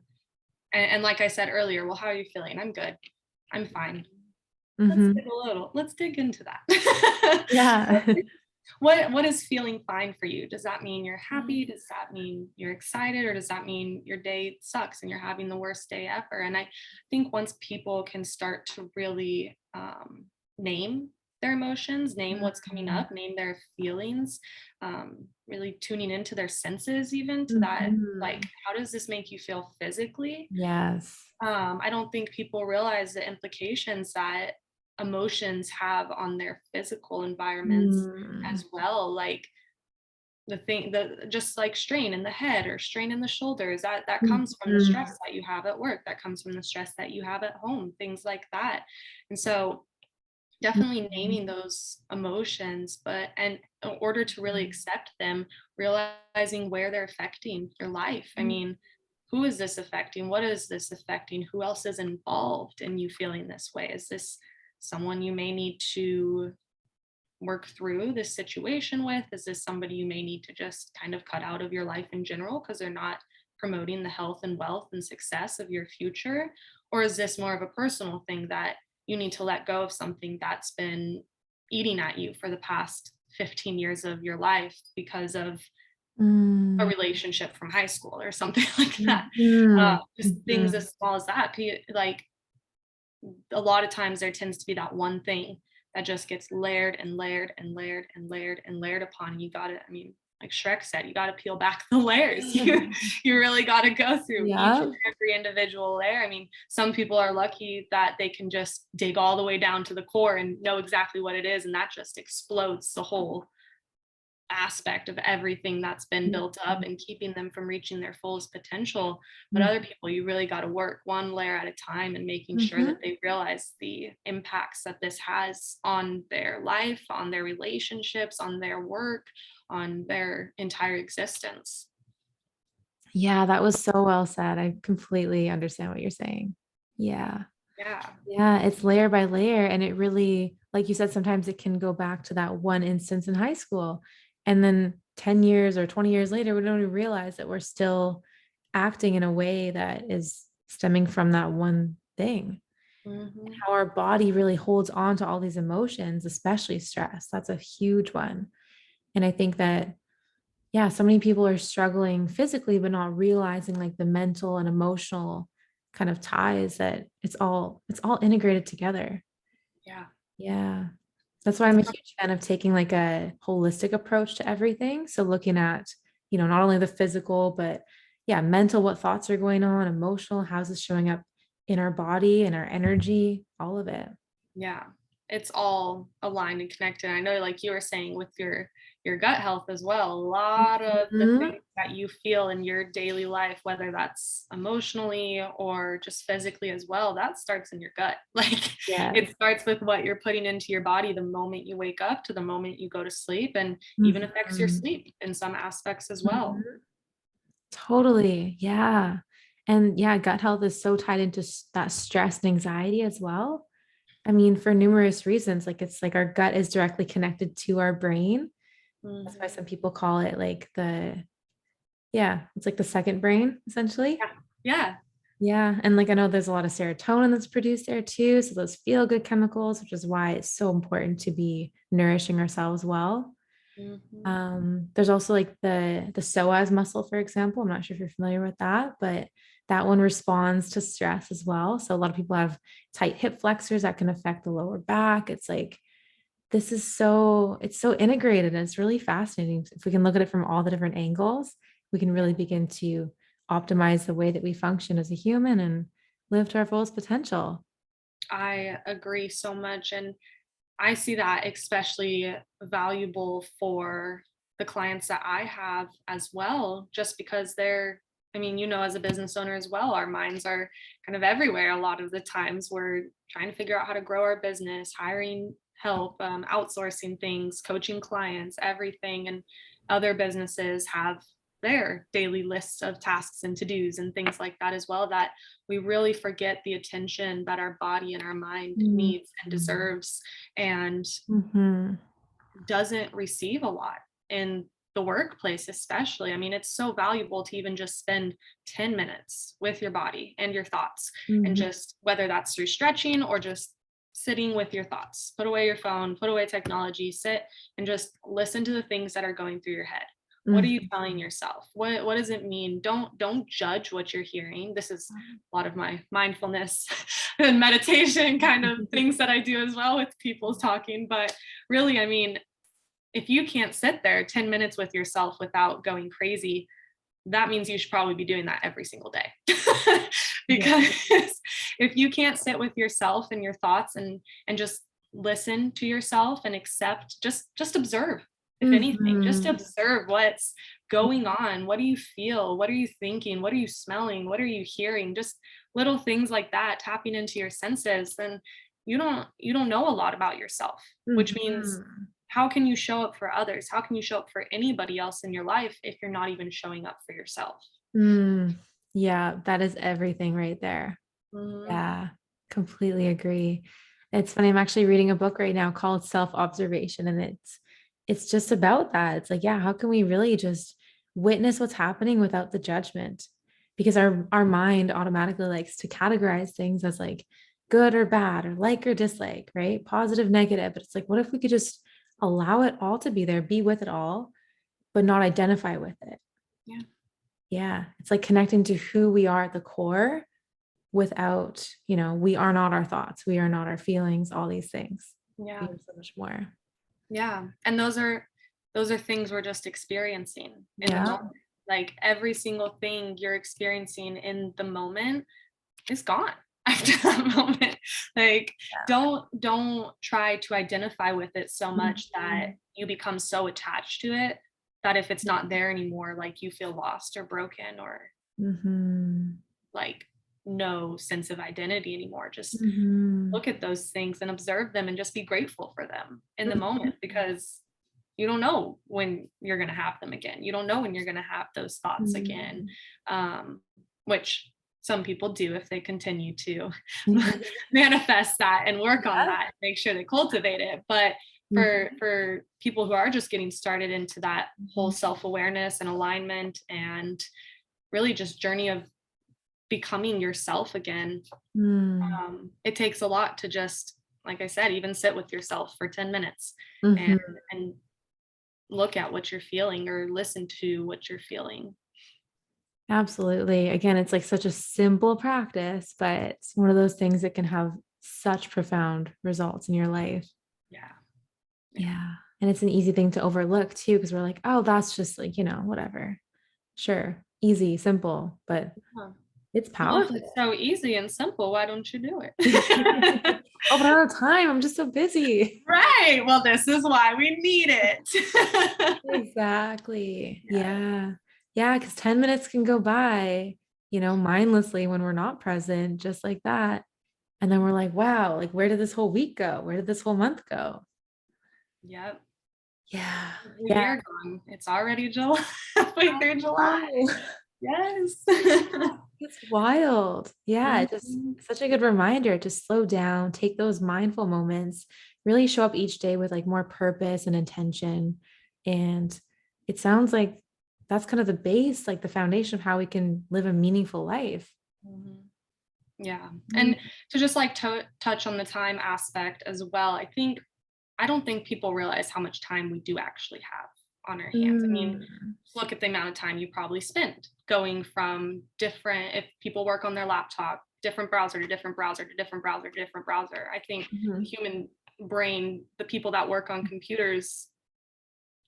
And like I said earlier, well, how are you feeling? I'm good. I'm fine. mhm. Let's dig into that. Yeah. What is feeling fine for you? Does that mean you're happy? Does that mean you're excited? Or does that mean your day sucks and you're having the worst day ever? And I think once people can start to really name their emotions, name what's coming Mhm, up, name their feelings, really tuning into their senses, even to that, like, mhm. how does this make you feel physically? Yes. I don't think people realize the implications that emotions have on their physical environments Mm, as well. Like the just like strain in the head or strain in the shoulders, that comes from the stress mhm, that you have at work, that comes from the stress that you have at home, things like that. And so definitely naming mhm, those emotions, but and in order to really accept them, realizing where they're affecting your life. I mhm. mean, who is this affecting? What is this affecting? Who else is involved in you feeling this way? Is this someone you may need to work through this situation with? Is this somebody you may need to just kind of cut out of your life in general because they're not promoting the health and wealth and success of your future? Or is this more of a personal thing that you need to let go of something that's been eating at you for the past 15 years of your life because of a Mm, relationship from high school or something like that? mhm, Just things mhm. as small as that. Like a lot of times there tends to be that one thing that just gets layered and layered and layered and layered and layered upon. And you got to, I mean, like Shrek said, you got to peel back the layers. You really got to go through each and Yeah. every individual layer. I mean, some people are lucky that they can just dig all the way down to the core and know exactly what it is, and that just explodes the whole aspect of everything that's been built up and keeping them from reaching their fullest potential. But other Mhm, people, you really got to work one layer at a time and making sure that mhm. they realize the impacts that this has on their life, on their relationships, on their work, on their entire existence. Yeah, that was so well said. I completely understand what you're saying. Yeah. Yeah. Yeah, it's layer by layer. And it really, like you said, sometimes it can go back to that one instance in high school. And then 10 years or 20 years later, we don't even realize that we're still acting in a way that is stemming from that one thing. Hmm. How our body really holds on to all these emotions, especially stress. That's a huge one. And I think that, yeah, so many people are struggling physically, but not realizing like the mental and emotional kind of ties that it's all integrated together. Yeah. Yeah. That's why It's I'm a huge fan of taking like a holistic approach to everything. So looking at, not only the physical, but yeah, mental, what thoughts are going on, emotional, how's this showing up in our body and our energy, all of it. Yeah, it's all aligned and connected. I know, like you were saying, with your gut health as well, a lot of the Mhm. things that you feel in your daily life, whether that's emotionally or just physically as well, that starts in your gut. Like it Yes. starts with what you're putting into your body the moment you wake up to the moment you go to sleep, and even affects your Mhm. sleep in some aspects as well. Mhm. Totally. Yeah. And yeah, gut health is so tied into that stress and anxiety as well. I mean, for numerous reasons, like it's like our gut is directly connected to our brain. That's why Mhm. some people call it like yeah, it's like the second brain, essentially. Yeah. Yeah. Yeah. And like I know there's a lot of serotonin that's produced there too. So those feel good chemicals, which is why it's so important to be nourishing ourselves well. Mhm. There's also like the psoas muscle, for example. I'm not sure if you're familiar with that, but that one responds to stress as well. So a lot of people have tight hip flexors that can affect the lower back. It's like this is so, it's so integrated and it's really fascinating. If we can look at it from all the different angles, we can really begin to optimize the way that we function as a human and live to our fullest potential. I agree so much. And I see that especially valuable for the clients that I have as well, just because they're, I mean, as a business owner as well, our minds are kind of everywhere. A lot of the times we're trying to figure out how to grow our business, hiring help, outsourcing things, coaching clients, everything. And other businesses have their daily lists of tasks and to-dos and things like that as well, that we really forget the attention that our body and our mind needs and deserves, and Mm-hmm. doesn't receive a lot in the workplace especially. I mean, it's so valuable to even just spend 10 minutes with your body and your thoughts, and Mm-hmm. just whether that's through stretching or just sitting with your thoughts. Put away your phone, put away technology, sit and just listen to the things that are going through your head. What are you telling yourself? What does it mean? Don't judge what you're hearing. This is a lot of my mindfulness and meditation kind of things that I do as well with people talking. But really, I mean, if you can't sit there 10 minutes with yourself without going crazy, that means you should probably be doing that every single day. Yeah. Because if you can't sit with yourself and your thoughts and just listen to yourself and accept, just observe, if anything, just Mm-hmm. observe what's going on. What do you feel? What are you thinking? What are you smelling? What are you hearing? Just little things like that, tapping into your senses. Then you don't know a lot about yourself, which means Mm-hmm. how can you show up for others? How can you show up for anybody else in your life if you're not even showing up for yourself? Mm. Yeah, that is everything right there. Mhm. Yeah, completely agree. It's funny, I'm actually reading a book right now called Self-Observation, and it's just about that. It's like, yeah, how can we really just witness what's happening without the judgment? Because our mind automatically likes to categorize things as like good or bad or like or dislike, right? Positive, negative. But it's like, what if we could just allow it all to be there, be with it all, but not identify with it? Yeah. Yeah, it's like connecting to who we are at the core without, we are not our thoughts, we are not our feelings, all these things. We Yeah. are so much more. Yeah. And those are things we're just experiencing in the Yeah. moment. Like every single thing you're experiencing in the moment is gone after that moment. Like don't try to identify with it so much that Mhm. you become so attached to it that if it's not there anymore, like you feel lost or broken or Mhm. like no sense of identity anymore. Just Mhm. look at those things and observe them and just be grateful for them in the Mhm. moment, because you don't know when you're going to have them again. You don't know when you're going to have those thoughts again, Mhm. which some people do if they continue to manifest that and work on Yeah. that, make sure they cultivate it. But Mhm. for people who are just getting started into that whole Mhm. self-awareness and alignment and really just journey of becoming yourself again, Mm. it takes a lot to just, like I said, even sit with yourself for 10 minutes and Mhm. and look at what you're feeling or listen to what you're feeling. Absolutely. Again, it's like such a simple practice, but it's one of those things that can have such profound results in your life. Yeah. Yeah. Yeah. And it's an easy thing to overlook too, because we're like, oh, that's just like, whatever. Sure. Easy, simple, but Huh. it's Well, if it's powerful. so easy and simple, why don't you do Oh, it? but I don't have time. I'm just so busy. Right. Well, this is why we need it. Exactly. Yeah. Yeah. Yeah. Because 10 minutes can go by, mindlessly when we're not present, just like that. And then we're like, wow, like, where did this whole week go? Where did this whole month go? Yep. Yeah. The Yeah. year gone. It's already July, halfway through July. Oh, Yes. it's wild. Yeah. Just Mhm. such a good reminder to slow down, take those mindful moments, really show up each day with like more purpose and intention. And it sounds like that's kind of the base, like the foundation of how we can live a meaningful life. Mhm. Yeah. Mm. And to just like touch on the time aspect as well, I don't think people realize how much time we do actually have on our hands. I mean, Mm. just look at the amount of time you probably spend going from different, if people work on their laptop, different browser to different browser to different browser to different browser. I think Mhm. human brain, the people that work on computers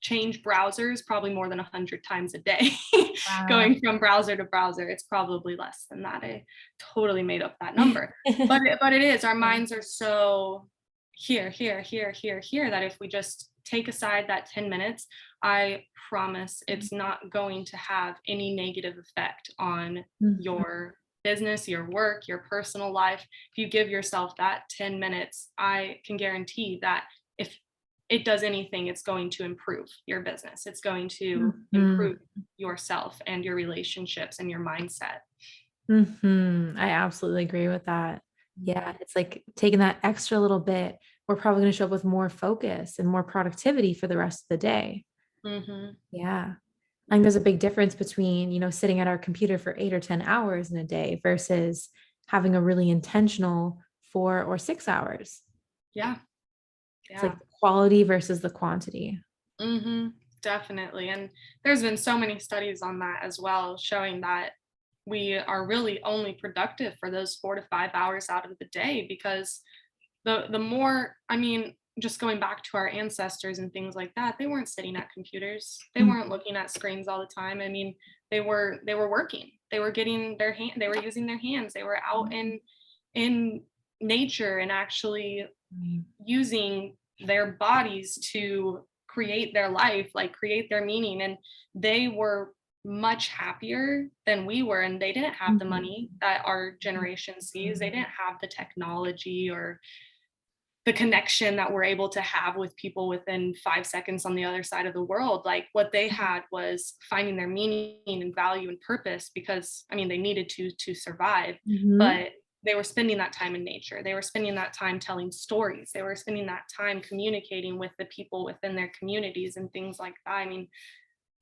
change browsers probably more than 100 times a day. Wow. Going from browser to browser, it's probably less than that. I totally made up that number, but it is, our Yeah. minds are so here, here, that if we just take aside that 10 minutes, I promise it's not going to have any negative effect on Mhm. your business, your work, your personal life. If you give yourself that 10 minutes, I can guarantee that if it does anything, it's going to improve your business. It's going to Mhm. improve yourself and your relationships and your mindset. I absolutely agree with that. Yeah, it's like taking that extra little bit, we're probably going to show up with more focus and more productivity for the rest of the day. Mm-hmm. Yeah. I think there's a big difference between, sitting at our computer for 8 or 10 hours in a day versus having a really intentional 4 or 6 hours. Yeah, It's yeah. like the quality versus the quantity. Mm-hmm. Definitely. And there's been so many studies on that as well, showing that we are really only productive for those 4 to 5 hours out of the day, because the more, I mean, just going back to our ancestors and things like that, they weren't sitting at computers. They Mm, weren't looking at screens all the time. I mean, they were working. They were getting their hand, they were using their hands. They were out in nature and actually right. using their bodies to create their life, like create their meaning. And they were much happier than we were. And they didn't have the Mhm. money that our generation sees. They didn't have the technology or the connection that we're able to have with people within 5 seconds on the other side of the world. Like what they had was finding their meaning and value and purpose, because I mean they needed to survive, Mhm. but they were spending that time in nature. They were spending that time telling stories. They were spending that time communicating with the people within their communities and things like that. I mean,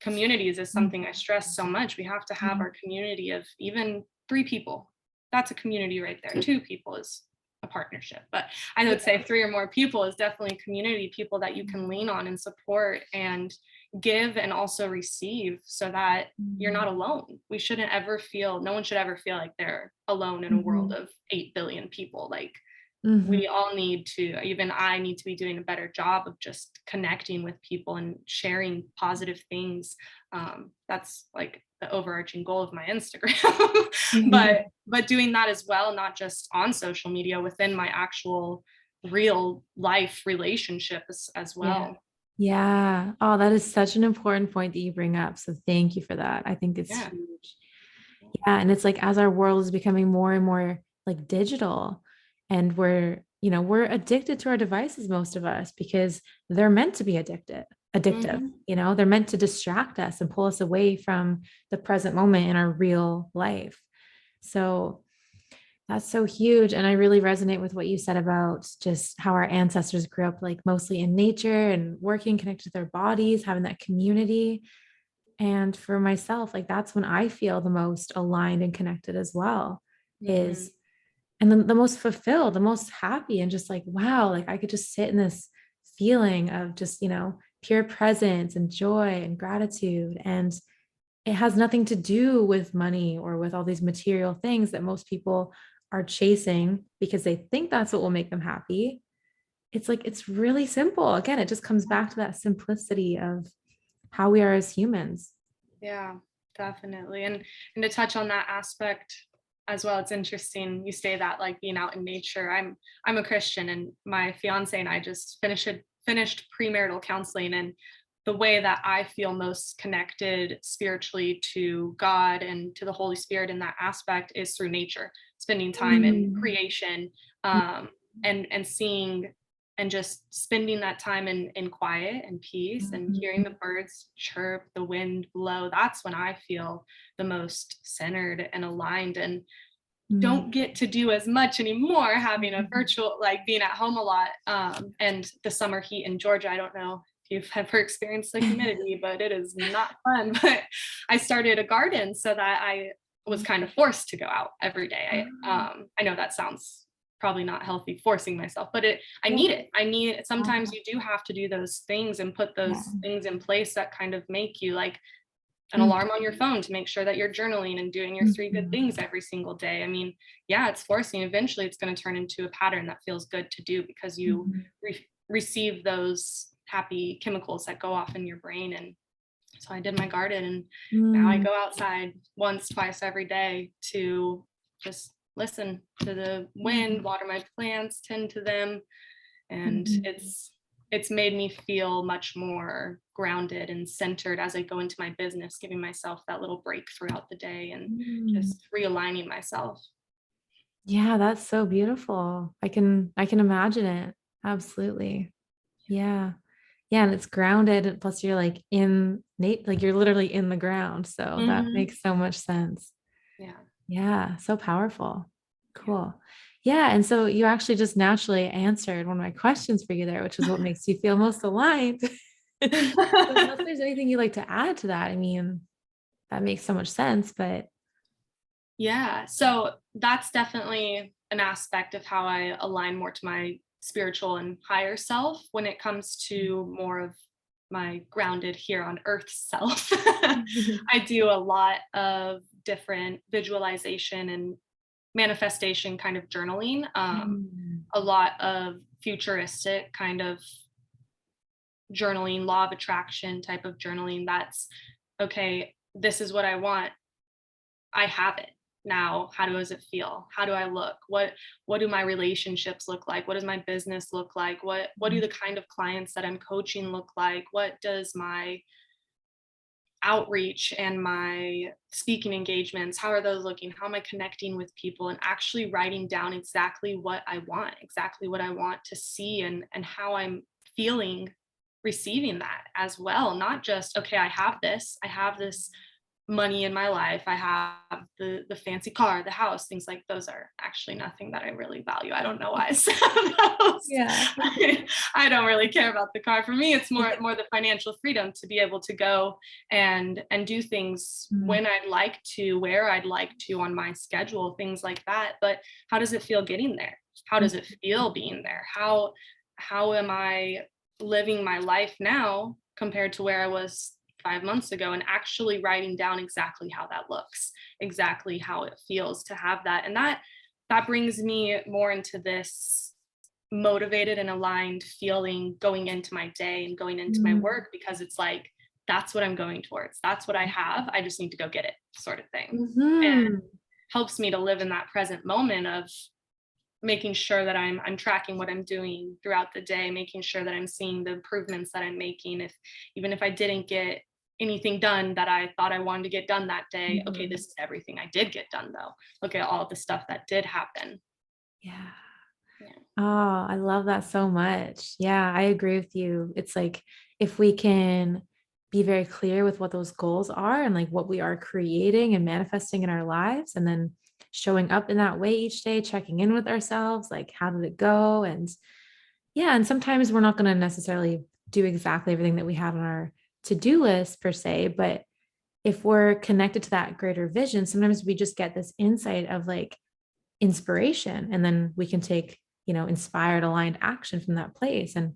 communities is Mhm. something I stress so much. We have to have our community of even 3 people. That's a community right there. 2 people is a partnership. But I would say 3 or more people is definitely a community, people that you can lean on and support and give and also receive, so that you're not alone. We shouldn't ever feel, no one should ever feel like they're alone in a world Mhm. of 8 billion people. Like Mhm. we all need to, even I need to be doing a better job of just connecting with people and sharing positive things. That's like the overarching goal of my Instagram. Mhm. but doing that as well, not just on social media, within my actual real life relationships as Yeah. well. Yeah. Oh, that is such an important point that you bring up. So thank you for that. I think it's Yeah. huge. Yeah. And it's like as our world is becoming more and more like digital, and we're addicted to our devices, most of us, because they're meant to be addictive. Hmm. They're meant to distract us and pull us away from the present moment in our real life. So that's so huge. And I really resonate with what you said about just how our ancestors grew up like mostly in nature and working, connected to their bodies, having that community. And for myself, like that's when I feel the most aligned and connected as well, Hmm. is and the most fulfilled, the most happy, and just like, wow, like I could just sit in this feeling of just, pure presence and joy and gratitude. And it has nothing to do with money or with all these material things that most people are chasing because they think that's what will make them happy. It's like, it's really simple. Again, it just comes back to that simplicity of how we are as humans. Yeah, definitely. And to touch on that aspect as well, it's interesting you say that, like being out in nature. I'm a Christian, and my fiance and I just finished premarital counseling, and the way that I feel most connected spiritually to God and to the Holy Spirit in that aspect is through nature, spending time in Mm. creation, and seeing and just spending that time in quiet and peace and hearing the birds chirp, the wind blow. That's when I feel the most centered and aligned, and don't get to do as much anymore, having a virtual, like being at home a lot, and the summer heat in Georgia. I don't know if you've ever experienced the humidity, but it is not fun. But I started a garden so that I was kind of forced to go out every day. I know that sounds probably not healthy, forcing myself, but I need it. I need it. Sometimes you do have to do those things and put Yeah. those things in place that kind of make you like, an alarm on your phone to make sure that you're journaling and doing your 3 good things every single day. I mean, yeah, it's forcing. Eventually, it's going to turn into a pattern that feels good to do because you receive those happy chemicals that go off in your brain. And so I did my garden, and now I go outside once, twice every day to just listen to the wind, water my plants, tend to them. And it's made me feel much more grounded and centered as I go into my business, giving myself that little break throughout the day and just realigning myself. Yeah, that's so beautiful. I can imagine it. Absolutely. Yeah. Yeah, and it's grounded, and plus you're like in Nate, like you're literally in the ground. So that makes so much sense. Yeah. Yeah, so powerful. Cool. Yeah, and so you actually just naturally answered one of my questions for you there, which is what makes you feel most aligned. So unless there's anything you'd like to add to that, I mean, that makes so much sense, but Yeah. So that's definitely an aspect of how I align more to my spiritual and higher self when it comes to more of my grounded here on earth self. I do a lot of different visualization and manifestation kind of journaling, a lot of futuristic kind of journaling, law of attraction type of journaling. That's okay, this is what I want. I have it now. How does it feel? How do I look? What do my relationships look like? What does my business look like? What do the kind of clients that I'm coaching look like? What does my outreach and my speaking engagements, how are those looking? How am I connecting with people? And actually writing down exactly what I want to see, and how I'm feeling receiving that as well. Not just, okay, I have this money in my life, I have the fancy car, the house, things like those are actually nothing that I really value. I don't know why I said those. yeah. I don't really care about the car. For me, it's more the financial freedom to be able to go and do things when I'd like to, where I'd like to, on my schedule, things like that. But how does it feel getting there? How does it feel being there? How am I living my life now compared to where I was 5 months ago, and actually writing down exactly how that looks, exactly how it feels to have that. And that brings me more into this motivated and aligned feeling going into my day and going into my work, because it's like, that's what I'm going towards. That's what I have. I just need to go get it, sort of thing. And helps me to live in that present moment of making sure that I'm tracking what I'm doing throughout the day, making sure that I'm seeing the improvements that I'm making. Even if I didn't get anything done that I thought I wanted to get done that day, okay, this is everything I did get done though. Look at all the stuff that did happen. Yeah. Oh, I love that so much. Yeah, I agree with you. It's like if we can be very clear with what those goals are and like what we are creating and manifesting in our lives, and then showing up in that way each day, checking in with ourselves, like how did it go? And yeah, and sometimes we're not going to necessarily do exactly everything that we have on our to-do list per se, but if we're connected to that greater vision, sometimes we just get this insight of like inspiration, and then we can take, inspired, aligned action from that place. And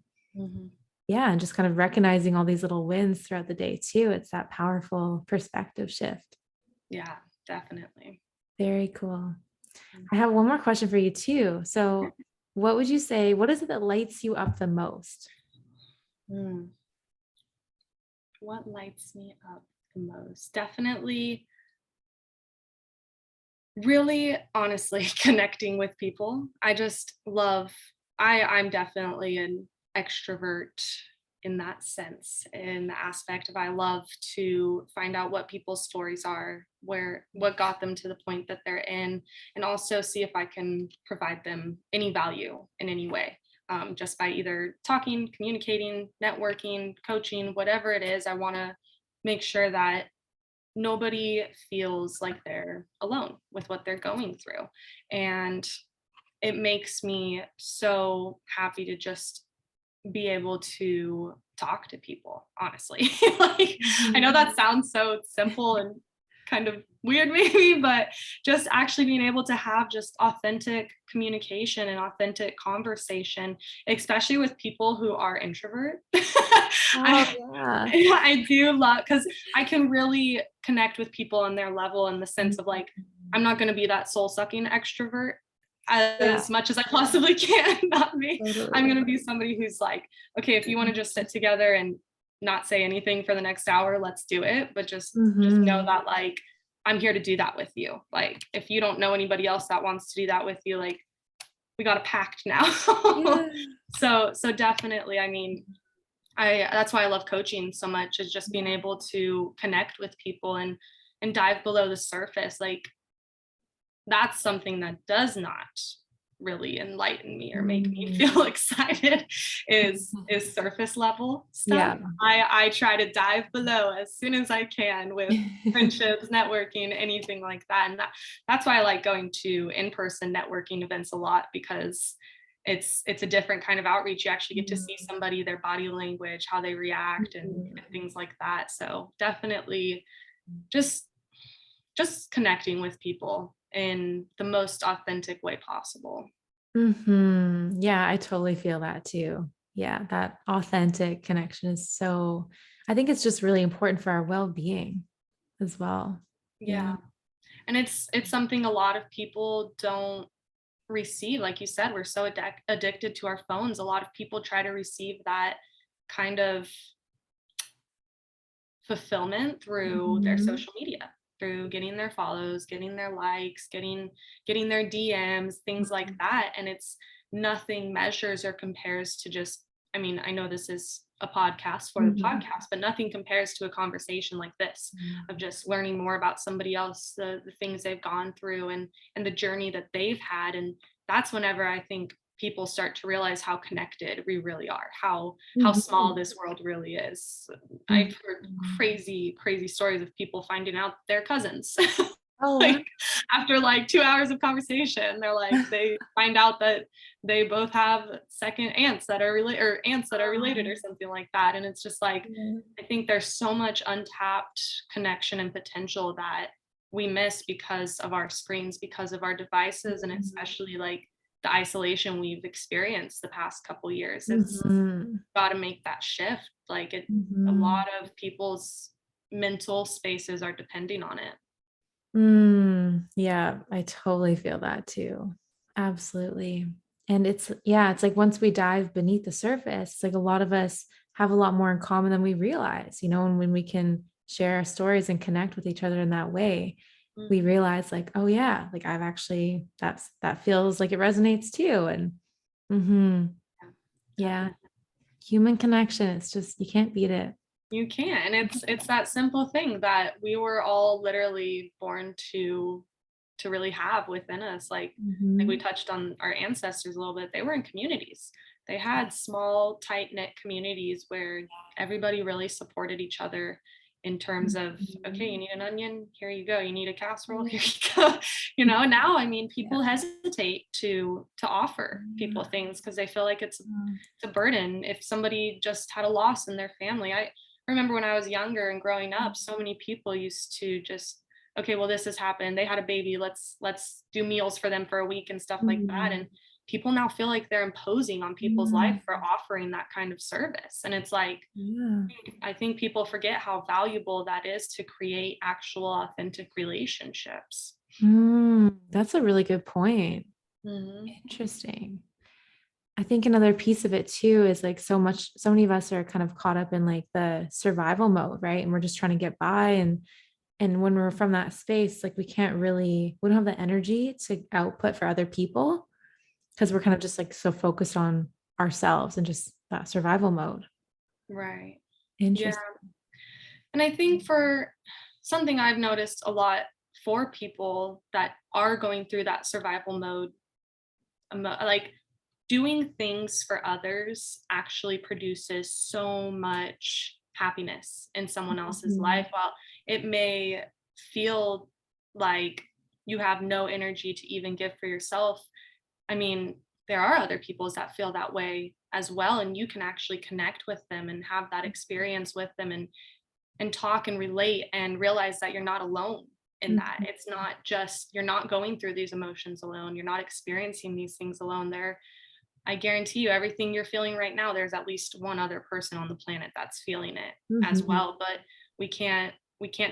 yeah, and just kind of recognizing all these little wins throughout the day too. It's that powerful perspective shift. Yeah, definitely. Very cool. I have one more question for you too. So what would you say, what is it that lights you up the most? What lights me up the most? Definitely, really honestly, connecting with people. I just love, I'm definitely an extrovert in that sense, in the aspect of I love to find out what people's stories are, what got them to the point that they're in, and also see if I can provide them any value in any way. Just by either talking, communicating, networking, coaching, whatever it is, I want to make sure that nobody feels like they're alone with what they're going through. And it makes me so happy to just be able to talk to people, honestly. Like, I know that sounds so simple and kind of weird maybe, but just actually being able to have just authentic communication and authentic conversation, especially with people who are introvert. Oh, I, yeah. I do love, because I can really connect with people on their level in the sense of like, Mhm. I'm not going to be that soul sucking extrovert Yeah, as much as I possibly can not be. I'm totally. going to be somebody who's like, okay, if you want to just sit together and not say anything for the next hour, let's do it. But just know Hmm. that like I'm here to do that with you. Like if you don't know anybody else that wants to do that with you, like we got a pact now. Yeah. So definitely, I mean, I that's why I love coaching so much, is just being able to connect with people and dive below the surface. Like that's something that does not really enlighten me or make me Mm. feel excited is surface level stuff. Yeah. I try to dive below as soon as I can with friendships, networking, anything like that. And that's why I like going to in-person networking events a lot, because it's a different kind of outreach. You actually get to see somebody, their body language, how they react, and things like that. So definitely just connecting with people in the most authentic way possible. Yeah, I totally feel that too. Yeah, that authentic connection is so, I think it's just really important for our well-being as well. Yeah. Yeah. And it's something a lot of people don't receive. Like you said, we're so addicted to our phones. A lot of people try to receive that kind of fulfillment through their Mhm. social media, through getting their follows, getting their likes, getting their DMs, things like that. And it's nothing measures or compares to just, I mean, I know this is a podcast for the Mhm. podcast, but nothing compares to a conversation like this, of just learning more about somebody else, the things they've gone through, and the journey that they've had. And that's whenever I think people start to realize how connected we really are, how small Mhm. this world really is. I've heard Mhm. crazy stories of people finding out they're cousins. Oh, wow. Like after like 2 hours of conversation, they're like, they find out that they both have second aunts that are related, or aunts that are related, or something like that. And it's just like, Yeah. I think there's so much untapped connection and potential that we miss because of our screens, because of our devices, and especially like the isolation we've experienced the past couple years. It's Mhm. got to make that shift. Like a Mhm. lot of people's mental spaces are depending on it. Yeah, I totally feel that too. Absolutely. And it's, yeah, it's like once we dive beneath the surface, it's like a lot of us have a lot more in common than we realize, and when we can share our stories and connect with each other in that way, we Mhm. realize like, oh yeah, like I've actually, that feels like it resonates too. And Yeah, yeah, definitely. human connection, it's just, you can't beat it. You can. And it's that simple thing that we were all literally born to really have within us. Like we Mhm. touched on our ancestors a little bit. They were in communities. They had small, tight-knit communities where everybody really supported each other in terms of, okay, you Mhm. need an onion, here you go. You need a casserole, here you go. Now I mean Yeah. people hesitate to offer people Yeah. things because they feel like it's a burden. If somebody just had a loss in their family, I remember when I was younger and growing up, so many people used to just, okay, well, this has happened. They had a baby. Let's do meals for them for a week and stuff like that. Mhm. And people now feel like they're imposing on people's Yeah. life for offering that kind of service. And it's like, Yeah. I think people forget how valuable that is to create actual authentic relationships. That's a really good point. Mhm. Interesting. I think another piece of it too is like so many of us are kind of caught up in like the survival mode, right? And we're just trying to get by. And when we're from that space, like we don't have the energy to output for other people because we're kind of just like so focused on ourselves and just that survival mode. Right. Yeah. Interesting. And I think for something I've noticed a lot for people that are going through that survival mode, like doing things for others actually produces so much happiness in someone else's Mhm. life. While it may feel like you have no energy to even give for yourself, I mean, there are other peoples that feel that way as well, and you can actually connect with them and have that experience with them, and talk and relate and realize that you're not alone. in that. It's not just, you're not going through these emotions alone. You're not experiencing these things alone. I guarantee you, everything you're feeling right now, there's at least one other person on the planet that's feeling it as well. But we can't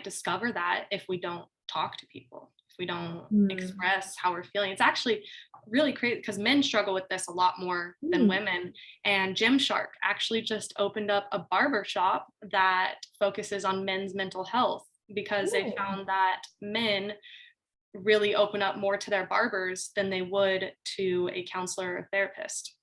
discover that if we don't talk to people, if we don't express how we're feeling. It's actually really crazy because men struggle with this a lot more than women. And Gymshark actually just opened up a barber shop that focuses on men's mental health, because they found that men really open up more to their barbers than they would to a counselor or therapist.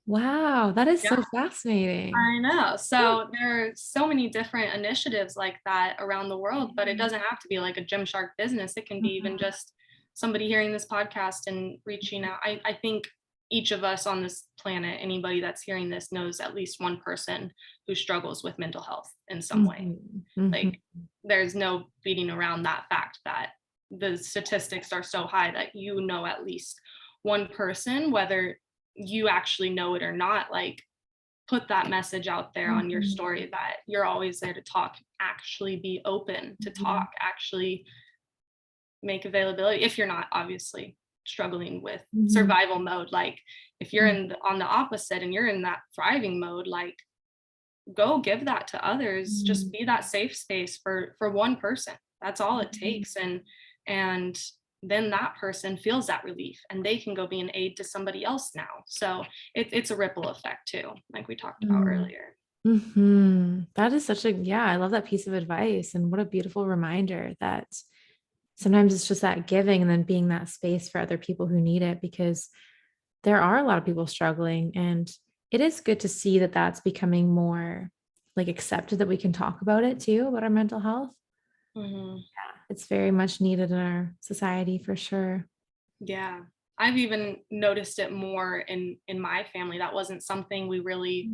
Wow, that is so fascinating. I know. So there are so many different initiatives like that around the world, but it doesn't have to be like a Gymshark business. It can be even just somebody hearing this podcast and reaching out. I think each of us on this planet, anybody that's hearing this, knows at least one person who struggles with mental health in some way. Like, there's no beating around that fact that the statistics are so high that you know at least one person, whether you actually know it or not. Like, put that message out there on your story that you're always there to talk, actually be open to talk, actually make availability. If you're not obviously struggling with survival mode, like if you're on the opposite and you're in that thriving mode, like, go give that to others. Just be that safe space for one person. That's all it takes. And then that person feels that relief and they can go be an aid to somebody else now. So it's a ripple effect too, like we talked about earlier. That is I love that piece of advice. And what a beautiful reminder that sometimes it's just that giving and then being that space for other people who need it, because there are a lot of people struggling, and it is good to see that that's becoming more like accepted, that we can talk about it too, about our mental health. Yeah, it's very much needed in our society for sure. Yeah. I've even noticed it more in my family. That wasn't something we really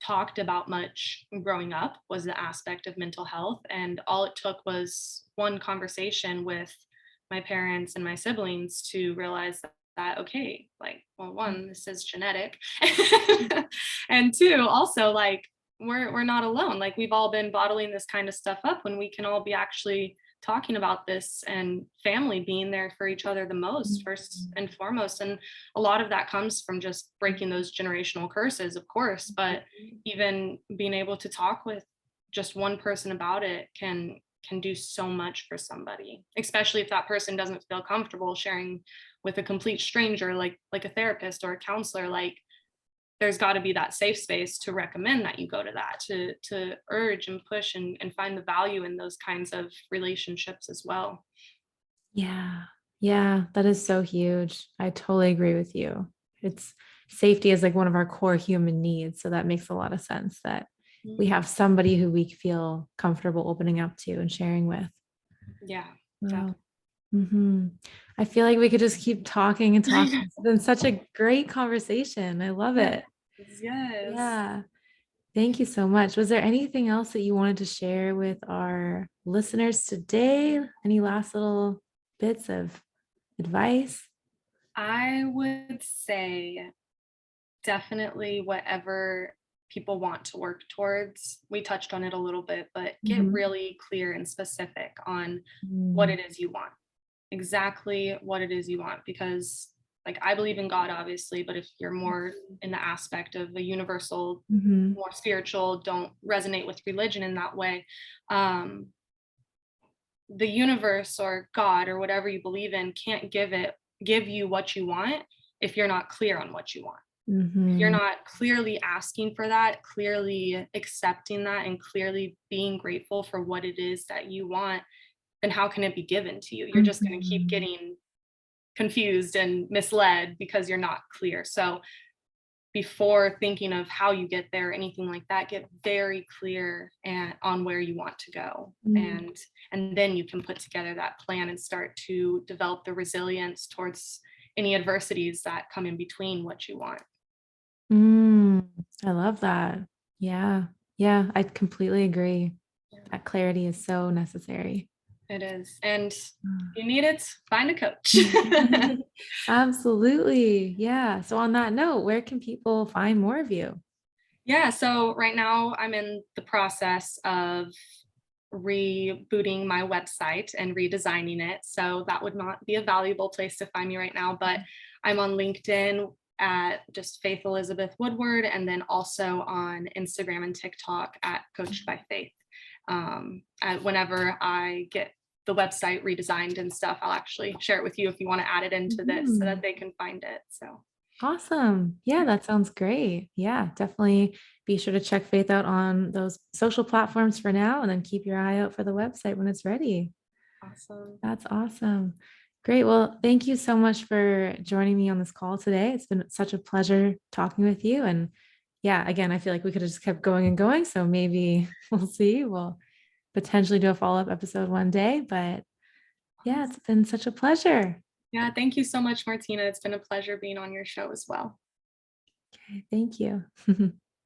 talked about much growing up, was the aspect of mental health. And all it took was one conversation with my parents and my siblings to realize that okay, like, well, one, this is genetic. And two, also, like, we're not alone. Like, we've all been bottling this kind of stuff up when we can all be actually talking about this, and family being there for each other the most, first and foremost. And a lot of that comes from just breaking those generational curses, of course, but even being able to talk with just one person about it can do so much for somebody, especially if that person doesn't feel comfortable sharing with a complete stranger, like a therapist or a counselor. Like, there's got to be that safe space to recommend that you go to that, to urge and push and find the value in those kinds of relationships as well. Yeah. Yeah. That is so huge. I totally agree with you. It's safety is like one of our core human needs. So that makes a lot of sense that we have somebody who we feel comfortable opening up to and sharing with. Yeah. Wow. I feel like we could just keep talking and talking. It's been such a great conversation. I love it. Yes. Yeah. Thank you so much. Was there anything else that you wanted to share with our listeners today? Any last little bits of advice? I would say definitely whatever people want to work towards. We touched on it a little bit, but get really clear and specific on what it is you want, exactly what it is you want. Because, like, I believe in God, obviously, but if you're more in the aspect of a universal, more spiritual, don't resonate with religion in that way. The universe or God or whatever you believe in can't give you what you want if you're not clear on what you want. If you're not clearly asking for that, clearly accepting that, and clearly being grateful for what it is that you want, then how can it be given to you? You're just going to keep getting confused and misled because you're not clear. So before thinking of how you get there or anything like that, get very clear on where you want to go. And then you can put together that plan and start to develop the resilience towards any adversities that come in between what you want. I love that. Yeah. Yeah, I completely agree. That clarity is so necessary. It is. And if you need it, find a coach. Absolutely. Yeah. So on that note, where can people find more of you? Yeah. So right now I'm in the process of rebooting my website and redesigning it. So that would not be a valuable place to find me right now, but I'm on LinkedIn at just Fayth Elizabeth Woodward, and then also on Instagram and TikTok at Coached by Fayth. Whenever I get the website redesigned and stuff, I'll actually share it with you if you want to add it into this so that they can find it. So awesome. Yeah, that sounds great. Yeah, definitely be sure to check Fayth out on those social platforms for now, and then keep your eye out for the website when it's ready. awesome. That's awesome. Great. Well, thank you so much for joining me on this call today. It's been such a pleasure talking with you. And yeah, again, I feel like we could have just kept going and going. So maybe we'll see. We'll potentially do a follow-up episode one day. But yeah, it's been such a pleasure. Yeah, thank you so much, Martina. It's been a pleasure being on your show as well. Okay, thank you.